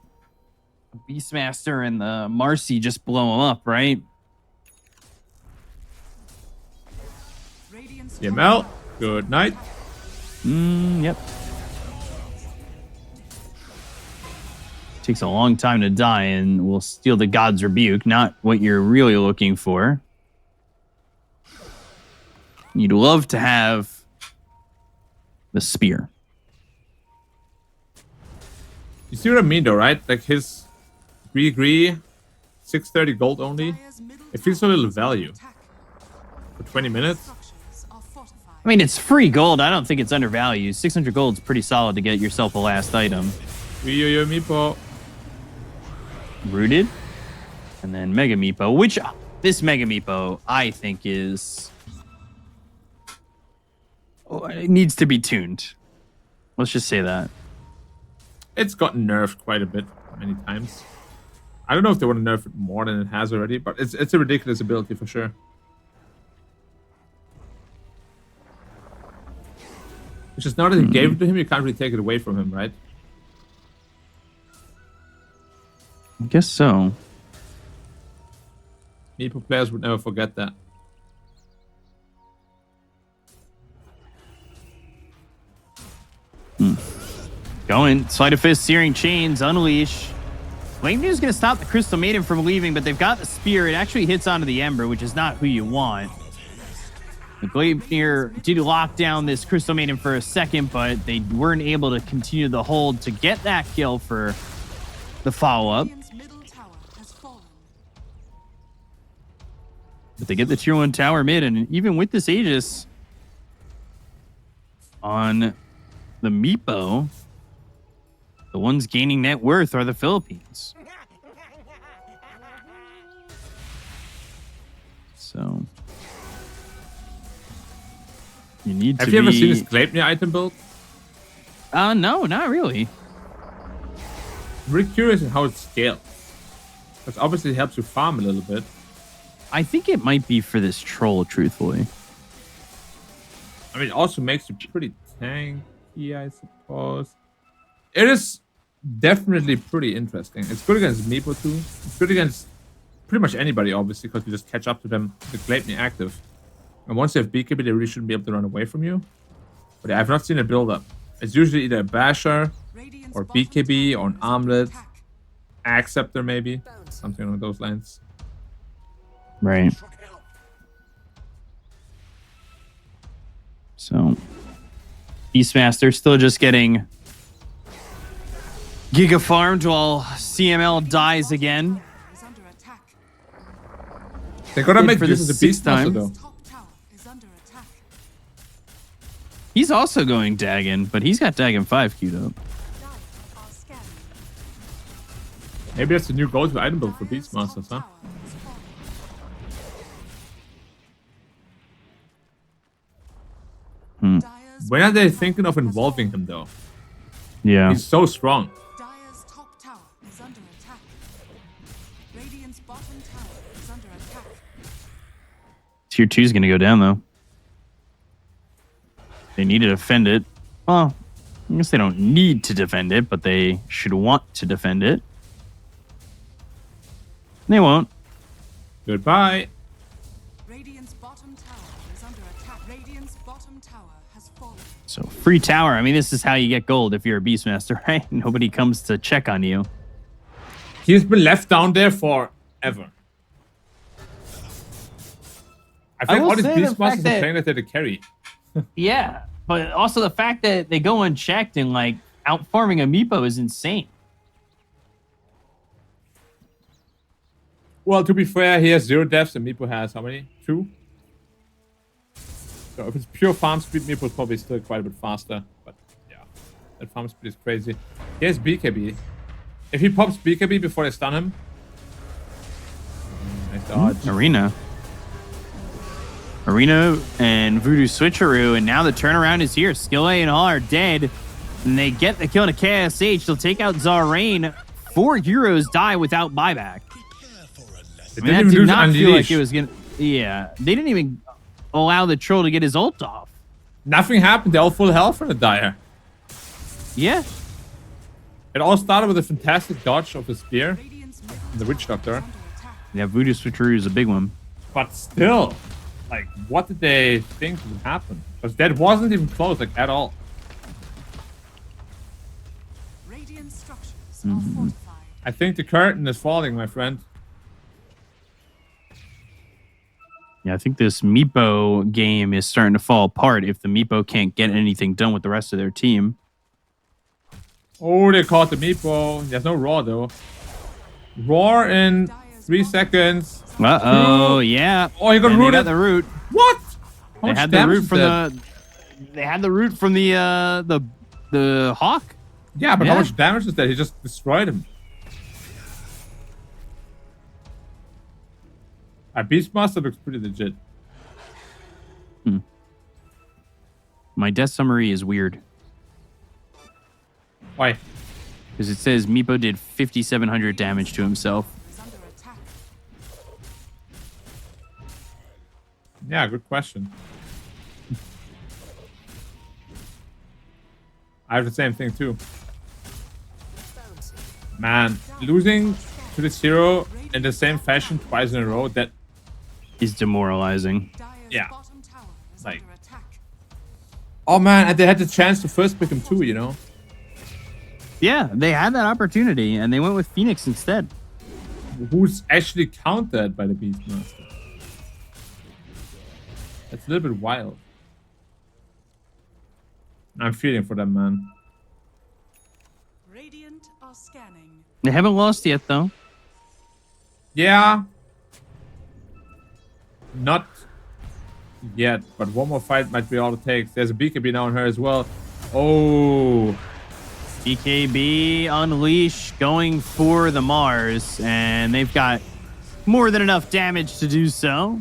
Beastmaster and the Marcy just blow him up, right? Radiant's CML, good night. Yep. Takes a long time to die and will steal the God's Rebuke, not what you're really looking for. You'd love to have the spear. You see what I mean though, right? Like his agree 630 gold only. Dire's middle It feels so little value attack. for 20 minutes. Structures are fortified. I mean, it's free gold. I don't think it's undervalued. 600 gold's pretty solid to get yourself a last item. Yo Meepo. Rooted. And then Mega Meepo, which this Mega Meepo, I think, is it needs to be tuned. Let's just say that. It's gotten nerfed quite a bit many times. I don't know if they want to nerf it more than it has already, but it's a ridiculous ability for sure. It's just now that he gave it to him, you can't really take it away from him, right? I guess so. Meeple players would never forget that. Going. Sleight of Fist, Searing Chains, Unleash. Gleipnir is going to stop the Crystal Maiden from leaving, but they've got the Spear. It actually hits onto the Ember, which is not who you want. The Gleipnir did lock down this Crystal Maiden for a second, but they weren't able to continue the hold to get that kill for the follow-up. Radiant's middle tower has fallen. But they get the tier 1 tower mid, and even with this Aegis on the Meepo, the ones gaining net worth are the Philippines. So you need Have to you ever be... seen this Gleipnir item build? No, not really. I'm really curious in how it scales. Because obviously it helps you farm a little bit. I think it might be for this troll, truthfully. I mean, it also makes you pretty tanky, I suppose. It is definitely pretty interesting. It's good against Meepo too. It's good against pretty much anybody, obviously, because you just catch up to them with Gleipnir active. And once they have BKB, they really shouldn't be able to run away from you. But I've not seen a build-up. It's usually either a Basher Radiant's or bottom BKB tower or an is under Armlet, attack. Acceptor maybe, something along those lines. Right. So Beastmaster still just getting Giga farmed while CML dies again. Is under attack. They gotta Did make for use the of the sixth Beastmaster time. though. Top tower is under attack. He's also going Dagon, but he's got Dagon 5 queued up. Dire are scanning. Maybe that's the new go-to item build for Dire's Beastmasters, huh? top tower has fallen. Dire's When are they bottom thinking tower of has involving fallen. him though? Yeah. He's so strong. Dire's top tower is under attack. Radiant's bottom tower is under attack. Tier 2 is going to go down, though. They need to defend it. Well, I guess they don't need to defend it, but they should want to defend it. They won't. Goodbye. Radiant's bottom tower is under attack. Radiant's bottom tower has fallen. So, free tower. I mean, this is how you get gold if you're a Beastmaster, right? Nobody comes to check on you. He's been left down there forever. I think will all these say the Beastmasters fact are that- playing that they're the carry. Yeah, but also the fact that they go unchecked and, like, outfarming a Meepo is insane. Well, to be fair, he has 0 deaths and Meepo has how many? 2? So if it's pure farm speed, Meepo is probably still quite a bit faster. But yeah, that farm speed is crazy. He has BKB. If he pops BKB before they stun him. Nice dodge. Arena and Voodoo switcheroo, and now the turnaround is here. Skill A and all are dead, and they get the kill to KSH. They'll take out Zarain. 4 heroes die without buyback. They I mean, that didn't even did lose not feel like Unleash. it was gonna. Yeah, they didn't even allow the troll to get his ult off. Nothing happened. They're all full health for the Dire. Yeah, It all started with a fantastic dodge of the spear. Radiant's middle The Witch tower Doctor. is under attack. yeah. Voodoo switcheroo is a big one. But still, like, what did they think would happen? Because that wasn't even close, like, at all. Radiant structures are fortified. I think the curtain is falling, my friend. Yeah, I think this Meepo game is starting to fall apart if the Meepo can't get anything done with the rest of their team. Oh, they caught the Meepo. There's no Roar, though. Roar in 3 seconds. Uh-oh, yeah. Oh, he got And they rooted. got the root. What? How They much had the damage root is from that? They had the root from the hawk. Yeah, but Yeah. how much damage is that? He just destroyed him. Beastmaster looks pretty legit. My death summary is weird Why? because it says Meepo did 5,700 damage to himself. Is under attack. Yeah, good question. I have the same thing too. Man, losing to this hero in the same fashion twice in a row, that Is demoralizing. Dire's Yeah. bottom tower is Like- under attack. oh man, and they had the chance to first pick him too, you know? Yeah, they had that opportunity and they went with Phoenix instead. Who's actually countered by the Beastmaster? That's a little bit wild. I'm feeling for them, man. Radiant are scanning. They haven't lost yet, though. Yeah. Not yet, but one more fight might be all it takes. There's a BKB now on her as well. Oh. BKB Unleash going for the Mars, and they've got more than enough damage to do so.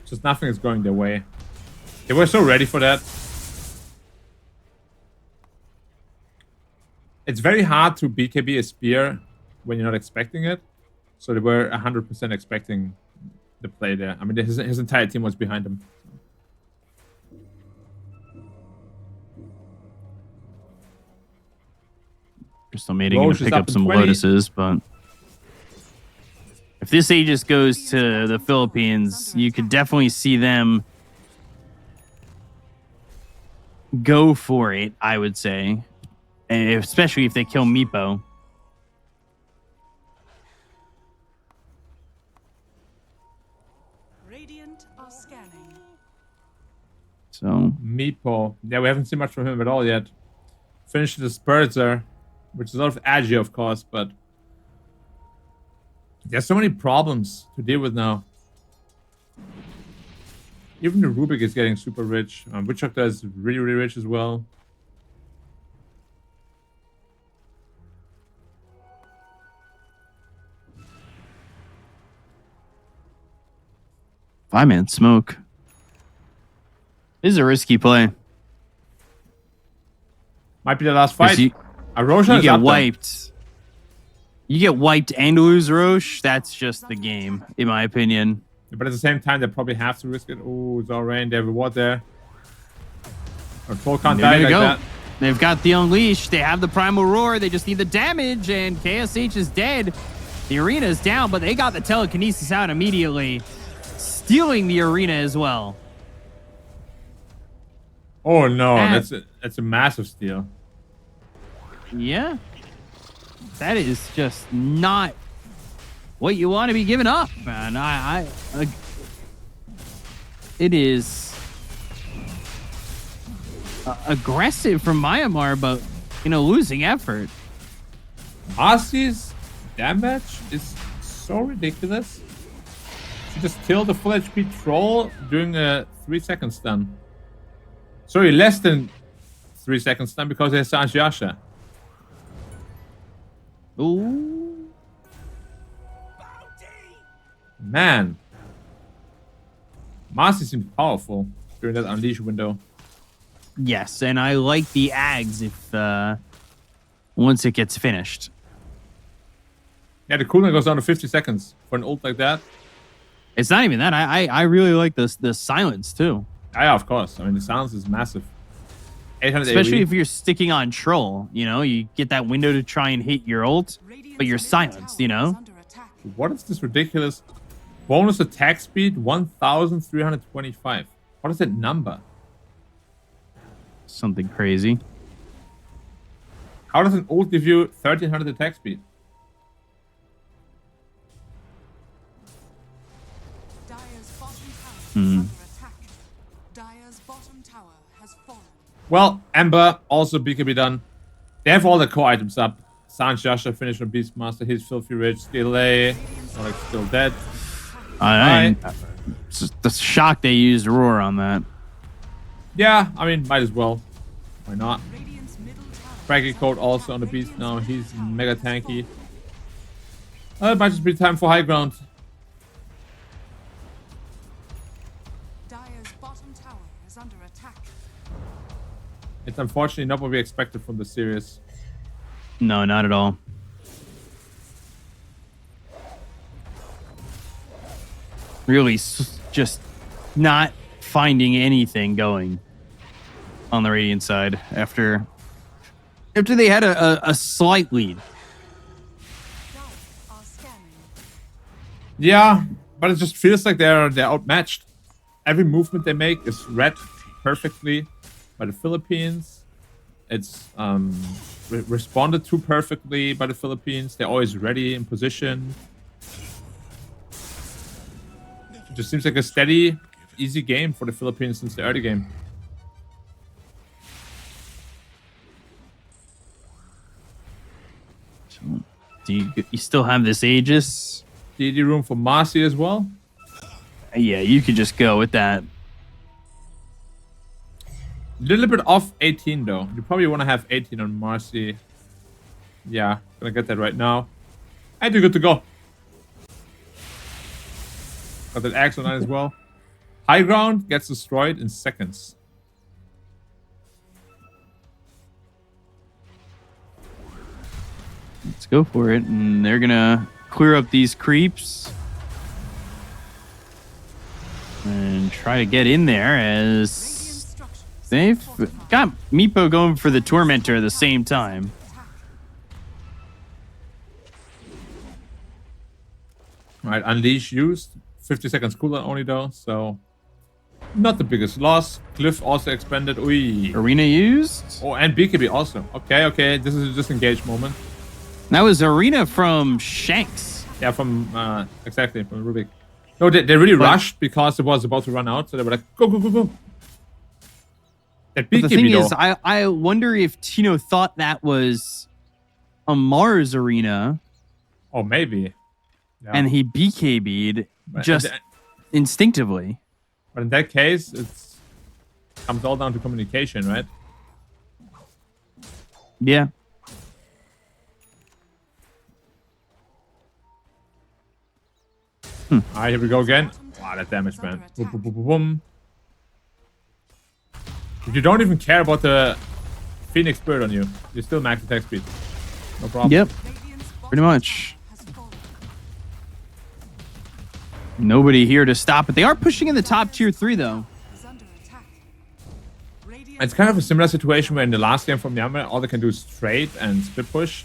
Just nothing is going their way. They were so ready for that. It's very hard to BKB a spear when you're not expecting it. So they were 100% expecting the play there. I mean, his entire team was behind him. Crystal Maiden gonna Roche is pick up up in some 20. Lotuses, but if this Aegis goes to the Philippines, you could definitely see them go for it, I would say. And especially if they kill Meepo. Radiant are scanning. So Meepo. Yeah, we haven't seen much from him at all yet. Finished the Spurzer, which is a lot of agi, of course, but there's so many problems to deal with now. Even the Rubik is getting super rich. Witch Doctor is really, really rich as well. Five-man smoke. This is a risky play. Might be the last 'Cause fight. You, Roshan you is get up there. wiped. You get wiped and lose Roche. That's just the game, in my opinion. But at the same time, they probably have to risk it. Oh, Zorain, they have a ward there. Our troll can't They're die gonna like go. that. They've got the Unleash. They have the Primal Roar. They just need the damage, and KSH is dead. The arena is down, but they got the telekinesis out immediately, stealing the arena as well. Oh no, And- that's a massive steal. Yeah. That is just not what you want to be giving up, man. It is aggressive from Myanmar, but, losing effort. Marcy's damage is so ridiculous. She just killed the full HP troll during a 3-second stun. Sorry, less than 3-second stun because there's Sanjiasha. Ooh. Man. Marcy seems powerful during that Unleash window. Yes, and I like the Ags if once it gets finished. Yeah, the cooldown goes down to 50 seconds for an ult like that. It's not even that. I really like the silence too. Yeah, of course. I mean, the silence is massive. 800 Especially AoE. if you're sticking on troll, you get that window to try and hit your ult, but you're silenced, Is under attack. What is this ridiculous bonus attack speed? 1,325. What is that number? Something crazy. How does an ult give you 1,300 attack speed? Dire's bottom tower is under attack. Dire's bottom tower has fallen. Well, Ember, also BKB done. They have all the core items up. Sanjiasha finished on Beastmaster. He's filthy rich. Delay. Still dead. I'm just shocked they used Roar on that. Yeah, I mean, might as well. Why not? Radiant's middle tower. Craggy Code also on the beast now. He's mega tanky. It might just be time for high ground. Dire's bottom tower It's unfortunately not what we expected from the series. No, not at all. Really just not finding anything going on the Radiant side after they had a slight lead. Are scanning. Yeah, but it just feels like they're outmatched. Every movement they make is read perfectly by the Philippines. It's responded to perfectly by the Philippines. They're always ready in position. It just seems like a steady, easy game for the Philippines since the early game. Do you still have this Aegis? DD room for Marcy as well. Yeah, you could just go with that. Little bit off 18 though. You probably want to have 18 on Marcy. Yeah, gonna get that right now. And you're good to go. Got that axe on that as well. High ground gets destroyed in seconds. Let's go for it. And they're gonna clear up these creeps and try to get in there as they've got Meepo going for the Tormentor at the same time. Alright, Unleash used. 50 seconds cooldown only though, so not the biggest loss. Cliff also expanded. Ui. Arena used. Oh, and BKB also. Okay. This is a disengage moment. That was Arena from Shanks. Yeah, from exactly from Rubik. No, they really rushed because it was about to run out, so they were like, go. That BKB But the thing though. is, I wonder if Tino thought that was a Mars Arena Oh, maybe. Yeah. and he BKB'd But just instinctively. But in that case, it's comes all down to communication, right? Yeah. Alright, here we go again. Wow, that damage, man. Boom, boom, boom, boom, boom. If you don't even care about the Phoenix Bird on you, you still max attack speed. No problem. Yep. Radiant's Pretty bottom much. tower has fallen. Nobody here to stop it. They are pushing in the top tier 3, though. Is under attack. Radiant It's kind of a similar situation where in the last game from Myanmar, all they can do is trade and split push.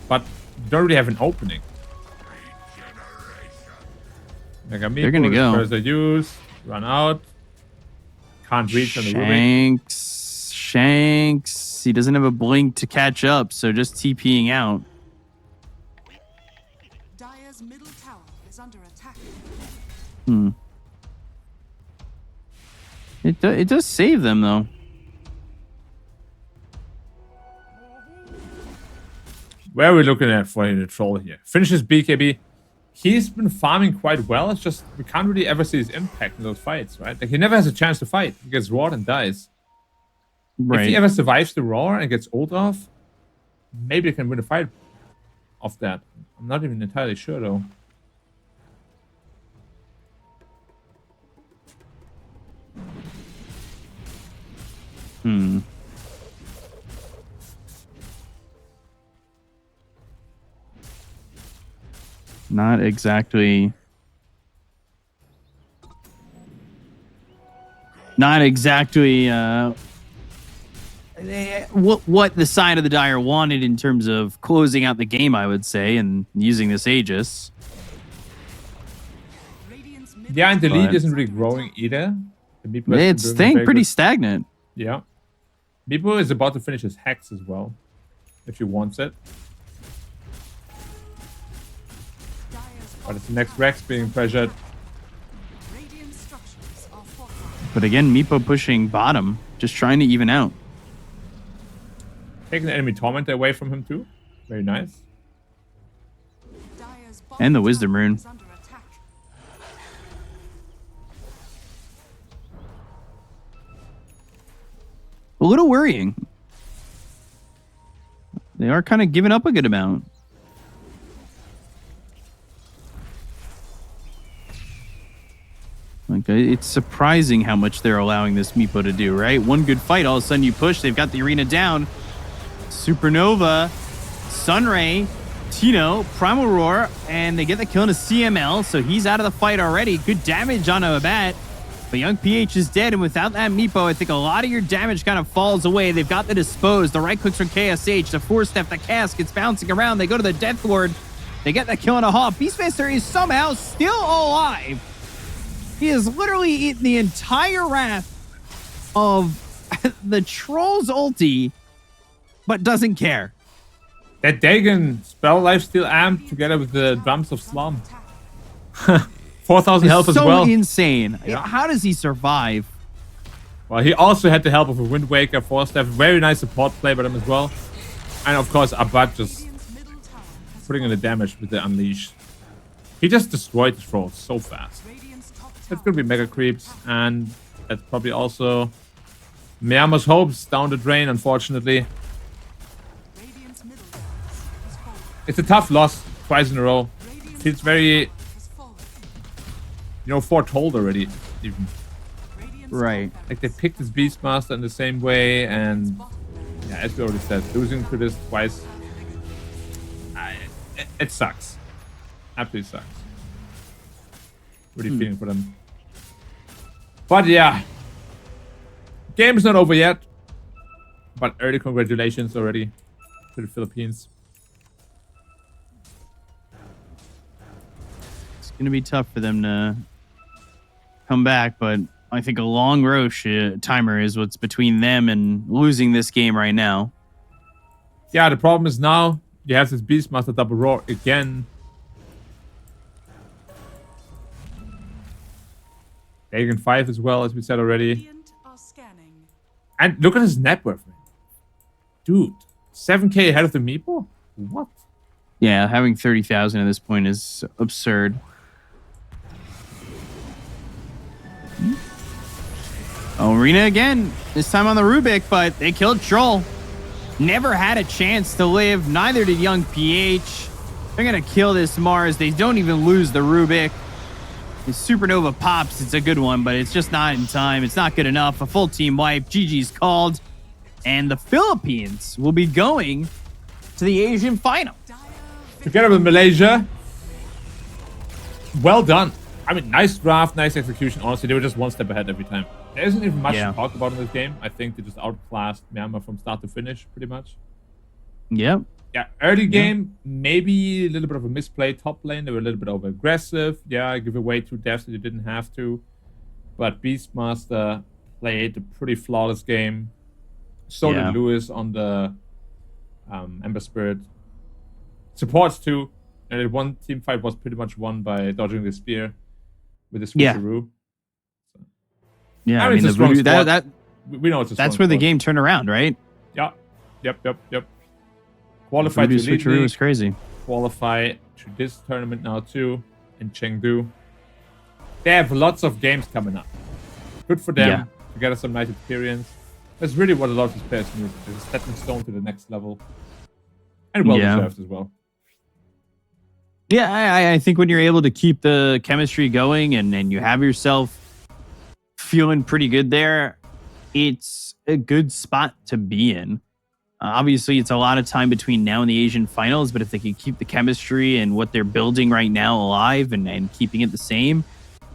But you don't really have an opening. They're gonna go. First use, run out. Can't reach on the Rubik. Shanks. He doesn't have a blink to catch up, so just TPing out. Dire's middle tower is under attack. It does save them, though. Where are we looking at for the troll here? Finishes BKB. He's been farming quite well. It's just we can't really ever see his impact in those fights, right? Like he never has a chance to fight. He gets roared and dies. Right. If he ever survives the roar and gets ult off, maybe he can win a fight off that. I'm not even entirely sure though. Not exactly. What the side of the Dire wanted in terms of closing out the game, I would say, and using this Aegis. Radiant's middle Yeah, and the tower lead But- isn't is really under growing attack. either. The Meepo has been It's doing a staying very pretty good- stagnant. Yeah. Meepo is about to finish his hex as well. If he wants it. Dire's But it's the bottom next tower Rex is being under pressured. attack. Radiant structures are fortified. But again, Meepo pushing bottom, just trying to even out. Taking the enemy tormentor away from him too. Very nice. Dire's And the bottom Wisdom tower Rune. is under attack. A little worrying. They are kind of giving up a good amount. Like It's surprising how much they're allowing this Meepo to do, right? One good fight, all of a sudden you push. They've got the arena down. Supernova, Sunray, Tino, Primal Roar, and they get the kill into CML, so he's out of the fight already. Good damage on a bat. But Young PH is dead, and without that Meepo, I think a lot of your damage kind of falls away. They've got the Dispose, the right clicks from KSH, the 4-step, the cast gets bouncing around. They go to the Death Lord. They get the kill on a Hawk. Beastmaster is somehow still alive. He has literally eaten the entire wrath of the Troll's ulti, but doesn't care. That Dagon spell lifesteal amp together with the drums of Slum. 4,000 health as well. So insane. Yeah. How does he survive? Well, he also had the help of a Wind Waker, 4-step. Very nice support play by them as well. And of course, Abad just putting in the damage with the Unleash. He just destroyed the Trolls so fast. That's going to be Mega Creeps. And that's probably also Myanmar's hopes down the drain, unfortunately. It's a tough loss twice in a row. Feels very, foretold already. Even. Right. Like they picked his Beastmaster in the same way, and yeah, as we already said, losing to this twice, it sucks. Absolutely sucks. Really feeling for them. But yeah, game's not over yet. But early congratulations already to the Philippines. It's going to be tough for them to come back, but I think a long Roche timer is what's between them and losing this game right now. Yeah, the problem is now you have this Beastmaster double roar again. Dagon 5 as well, as we said already. And look at his net worth, man. Dude, 7k ahead of the Meepo? What? Yeah, having 30,000 at this point is absurd. Oh, Arena again. This time on the Rubik, but they killed Troll. Never had a chance to live. Neither did Young PH. They're going to kill this Mars. They don't even lose the Rubik. The Supernova pops. It's a good one, but it's just not in time. It's not good enough. A full team wipe. GG's called. And the Philippines will be going to the Asian final. Together with Malaysia. Well done. I mean, nice draft, nice execution. Honestly, they were just one step ahead every time. There isn't even much to talk about in this game. I think they just outclassed Myanmar from start to finish, pretty much. Yep. Yeah, early game, maybe a little bit of a misplay top lane. They were a little bit over aggressive. Yeah, give away 2 deaths that you didn't have to. But Beastmaster played a pretty flawless game. So did Lewis on the Ember Spirit. Supports too. And one team fight was pretty much won by dodging the spear with the switcheroo. Yeah, I mean, the voodoo, we know it's a that's where the game turned around, right? Yeah. Yep. Qualified to Elite switcheroo was crazy. Qualify to this tournament now too in Chengdu. They have lots of games coming up. Good for them to get us some nice experience. That's really what a lot of these players need. It's a stepping stone to the next level. And well deserved as well. Yeah, I think when you're able to keep the chemistry going and you have yourself feeling pretty good there, it's a good spot to be in. Obviously, it's a lot of time between now and the Asian finals, but if they can keep the chemistry and what they're building right now alive and keeping it the same,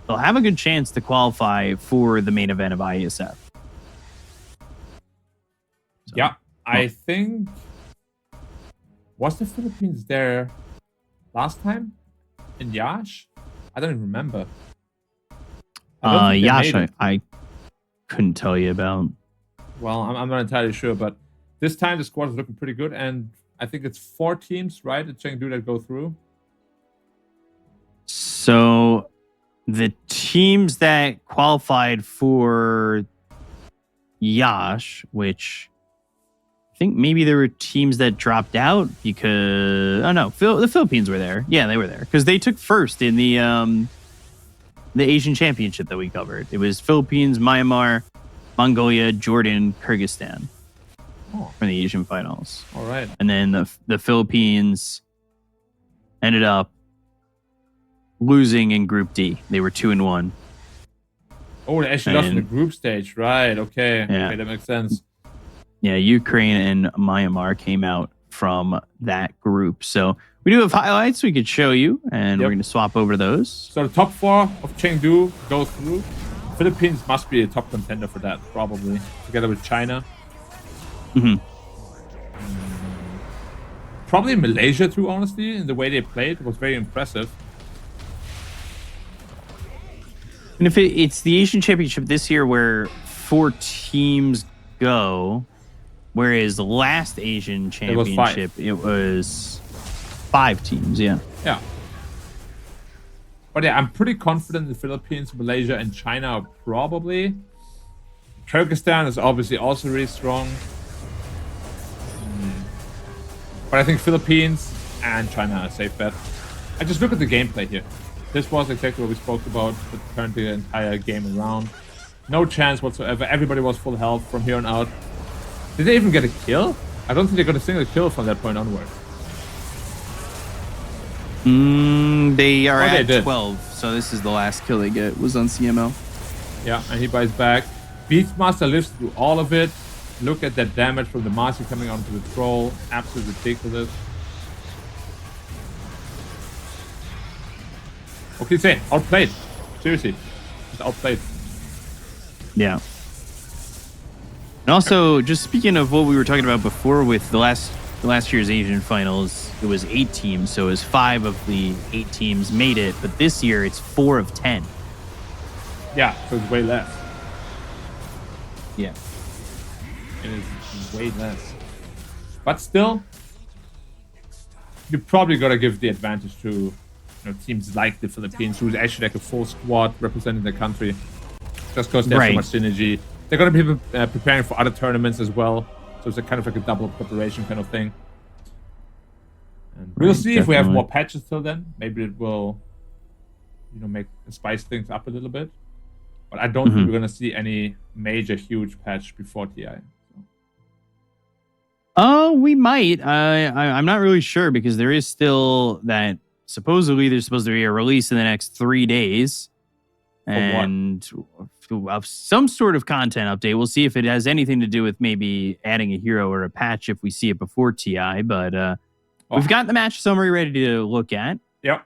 they'll have a good chance to qualify for the main event of IESF. So, yeah, I think... Was the Philippines there last time? In Yash? I don't even remember. Yash, I couldn't tell you about. Well, I'm not entirely sure, but this time the squad is looking pretty good, and I think it's 4 teams, right, at Chengdu that go through. So the teams that qualified for Yash, which I think maybe there were teams that dropped out because the Philippines were there. Yeah, they were there because they took first in the Asian Championship that we covered. It was Philippines, Myanmar, Mongolia, Jordan, Kyrgyzstan for the Asian finals. All right. And then the Philippines ended up losing in Group D. They were 2-1. Oh, they actually lost in the And- group stage. Right. Okay. Yeah. Okay, that makes sense. Yeah, Ukraine and Myanmar came out from that group. So we do have highlights we could show you, and Yep. we're going to swap over those. So the top 4 of Chengdu go through. Philippines must be a top contender for that, probably, together with China. Mhm. Probably Malaysia, too, honestly, in the way they played was very impressive. And if it's the Asian Championship this year where 4 teams go, whereas the last Asian was 5. Championship, it was 5 teams, yeah. Yeah. But yeah, I'm pretty confident the Philippines, Malaysia, and China are probably. Kyrgyzstan is obviously also really strong. But I think Philippines and China are a safe bet. I just look at the gameplay here. This was exactly what we spoke about, that turned the entire game around. No chance whatsoever. Everybody was full health from here on out. Did they even get a kill? I don't think they got a single kill from that point onward. They are they at did. 12, so this is the last kill they get, was on CML. Yeah, and he buys back. Beastmaster lives through all of it. Look at that damage from the Marcy coming onto the troll. Absolutely ridiculous. Okay, say outplayed. Seriously, just outplayed. Yeah. And also, just speaking of what we were talking about before with the last year's Asian finals, it was 8 teams, so it was 5 of the 8 teams made it, but this year it's 4 of 10. Yeah, so it's way less. Yeah. It is way less. But still, you probably gotta give the advantage to teams like the Philippines, who's actually like a full squad representing the country, just because they have so Right. much synergy. They're gonna be preparing for other tournaments as well, so it's a kind of like a double preparation kind of thing. And we'll see if we have Definitely. more patches till then. Maybe it will, spice things up a little bit. But I don't think we're gonna see any major, huge patch before TI. Oh, we might. I'm not really sure because there is still that. Supposedly, there's supposed to be a release in the next 3 days, and of some sort of content update. We'll see if it has anything to do with maybe adding a hero or a patch if we see it before TI. But we've got the match summary ready to look at. Yep.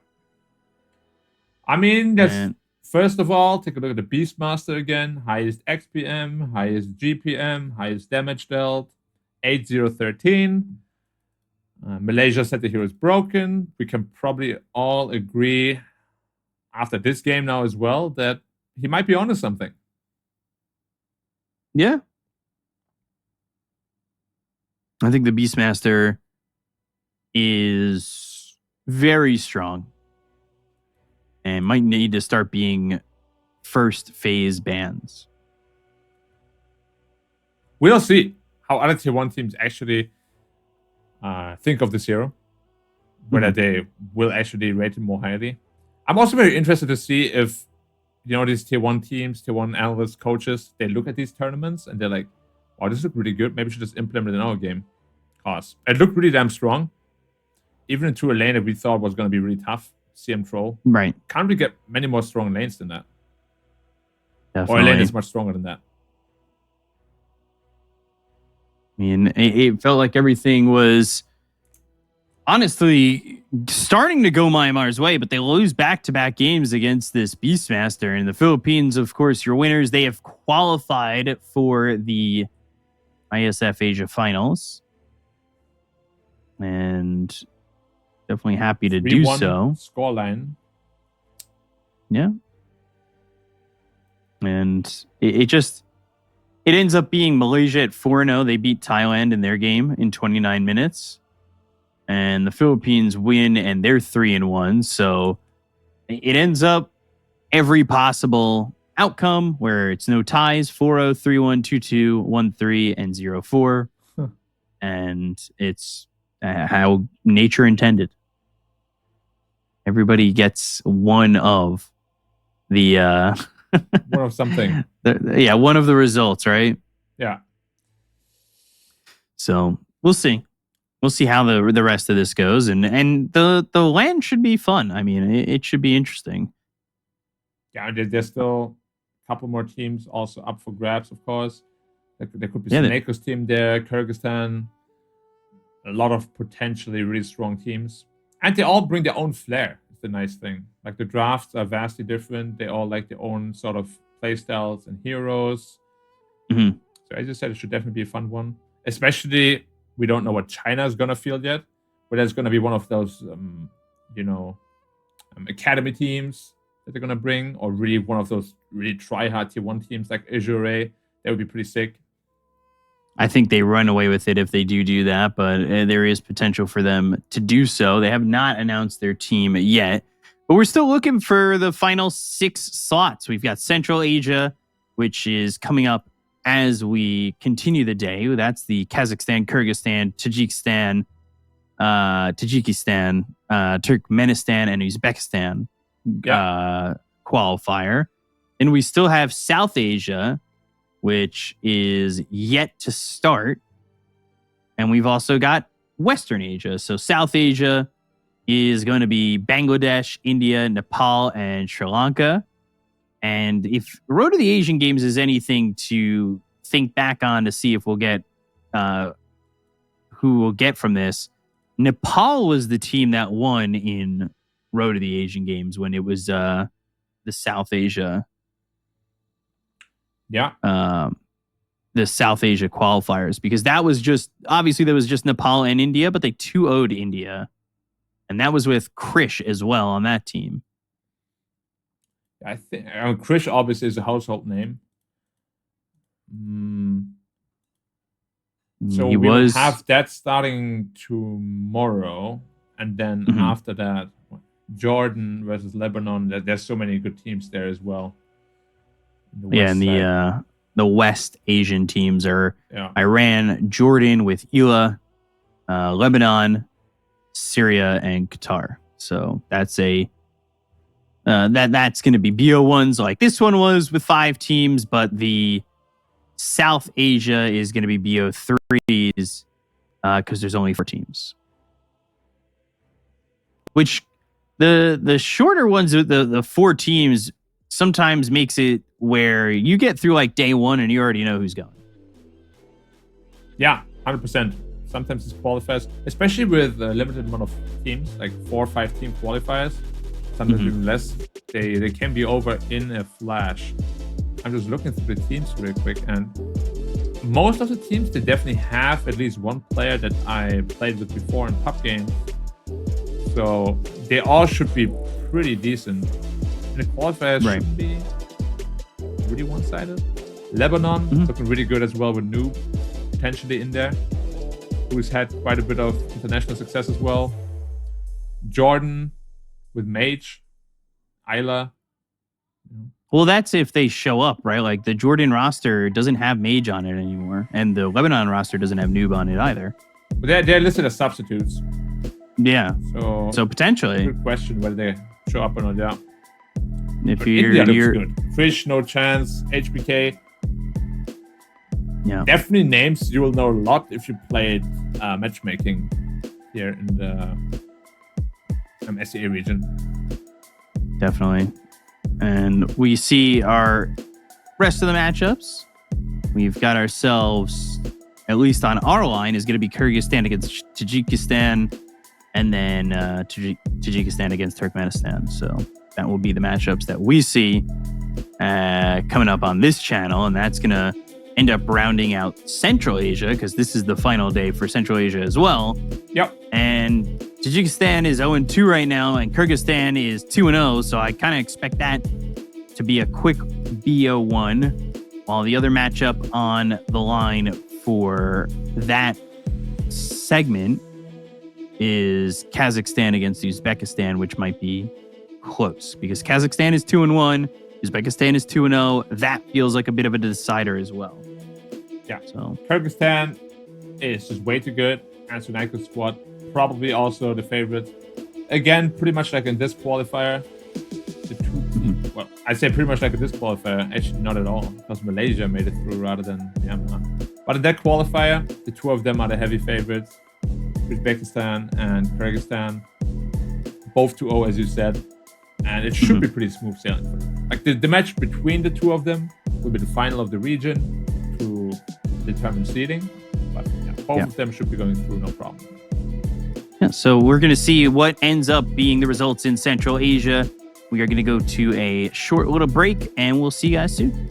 I mean, And- first of all, take a look at the Beastmaster again. Highest XPM, highest GPM, highest damage dealt, 8013. Malaysia said the hero is broken. We can probably all agree after this game now as well that he might be onto something. Yeah. I think the Beastmaster is very strong and might need to start being first phase bans. We'll see how other tier 1 teams actually think of this hero, whether they will actually rate him more highly. I'm also very interested to see if these tier 1 teams, tier 1 analysts, coaches, they look at these tournaments and they're like, wow, this looks really good. Maybe we should just implement it in our game. Because it looked really damn strong. Even into a lane that we thought was going to be really tough, CM Troll. Right. Can't really get many more strong lanes than that. Definitely. Or a lane is much stronger than that. I mean, it felt like everything was honestly starting to go Myanmar's way, but they lose back-to-back games against this Beastmaster. And the Philippines, of course, your winners. They have qualified for the IESF Asia Finals. And definitely happy to do 3-1 so. Scoreline. Yeah. And it ends up being Malaysia at 4-0. They beat Thailand in their game in 29 minutes. And the Philippines win and they're 3-1. So it ends up every possible outcome where it's no ties, 4-0, 3-1, 2-2, 1-3, and 0-4. And it's how nature intended. Everybody gets one of the One of something. one of the results, right? Yeah. So we'll see. We'll see how the rest of this goes, and the land should be fun. I mean, it should be interesting. Yeah, there's still a couple more teams also up for grabs, of course. There could be Yeah, Seneca's team there, Kyrgyzstan. A lot of potentially really strong teams. And they all bring their own flair. It's the nice thing. Like the drafts are vastly different. They all like their own sort of playstyles and heroes. Mhm. So as you said, it should definitely be a fun one. Especially, we don't know what China is going to field yet. But that's going to be one of those, academy teams that they're going to bring. Or really one of those really try-hard tier 1 teams like Azure. That would be pretty sick. I think they run away with it if they do that, but there is potential for them to do so. They have not announced their team yet, but we're still looking for the final 6 slots. We've got Central Asia, which is coming up as we continue the day. That's the Kazakhstan, Kyrgyzstan, Tajikistan, Turkmenistan, and Uzbekistan qualifier. And we still have South Asia, which is yet to start. And we've also got Western Asia. So South Asia is going to be Bangladesh, India, Nepal, and Sri Lanka. And if Road to the Asian Games is anything to think back on to see if we'll get who we'll get from this, Nepal was the team that won in Road to the Asian Games when it was the South Asia. Yeah. The South Asia qualifiers, because that was just Nepal and India, but they 2-0'd India. And that was with Krish as well on that team. I think Krish obviously is a household name. So we will have that starting tomorrow. And then after that, Jordan versus Lebanon. There's so many good teams there as well. The West Asian teams are Iran, Jordan with Ela, Lebanon, Syria, and Qatar. So that's that's going to be BO1s like this one was with 5 teams, but the South Asia is going to be BO3s because there's only 4 teams. Which the shorter ones, the 4 teams, sometimes makes it where you get through like day 1 and you already know who's going. Yeah, 100%. Sometimes it's qualifiers, especially with a limited amount of teams, like 4 or 5 team qualifiers. Sometimes even less. They can be over in a flash. I'm just looking through the teams real quick, and most of the teams, they definitely have at least one player that I played with before in pub games. So they all should be pretty decent. And the qualifiers should be really one-sided. Lebanon looking really good as well with Noob potentially in there, who's had quite a bit of international success as well. Jordan with Mage, Isla. Well, that's if they show up, right? Like the Jordan roster doesn't have Mage on it anymore, and the Lebanon roster doesn't have Noob on it either. But they're listed as substitutes. Yeah. So potentially. Good question whether they show up or not. Yeah. If India looks good. Fish, no chance. HBK. Yeah. Definitely names you will know a lot if you played matchmaking here in the SEA region. Definitely. And we see our rest of the matchups. We've got ourselves, at least on our line, is going to be Kyrgyzstan against Tajikistan, and then Tajikistan against Turkmenistan. So that will be the matchups that we see coming up on this channel, and that's going to end up rounding out Central Asia, because this is the final day for Central Asia as well. Yep. And Tajikistan is 0-2 right now, and Kyrgyzstan is 2-0, so I kind of expect that to be a quick BO1, while the other matchup on the line for that segment is Kazakhstan against Uzbekistan, which might be close, because Kazakhstan is 2-1, Uzbekistan is 2-0. That feels like a bit of a decider as well. Yeah. So Kyrgyzstan is just way too good. And Sunaiko's squad, probably also the favorite. Again, pretty much like in this qualifier. Well, I say pretty much like in this qualifier. Actually, not at all, because Malaysia made it through rather than Myanmar. But in that qualifier, the 2 of them are the heavy favorites. Uzbekistan and Kyrgyzstan. Both 2-0, as you said. And it should be pretty smooth sailing for them. like the match between the two of them will be the final of the region to determine seeding. But yeah, both of them should be going through, no problem. Yeah, so we're going to see what ends up being the results in Central Asia. We are going to go to a short little break, and we'll see you guys soon.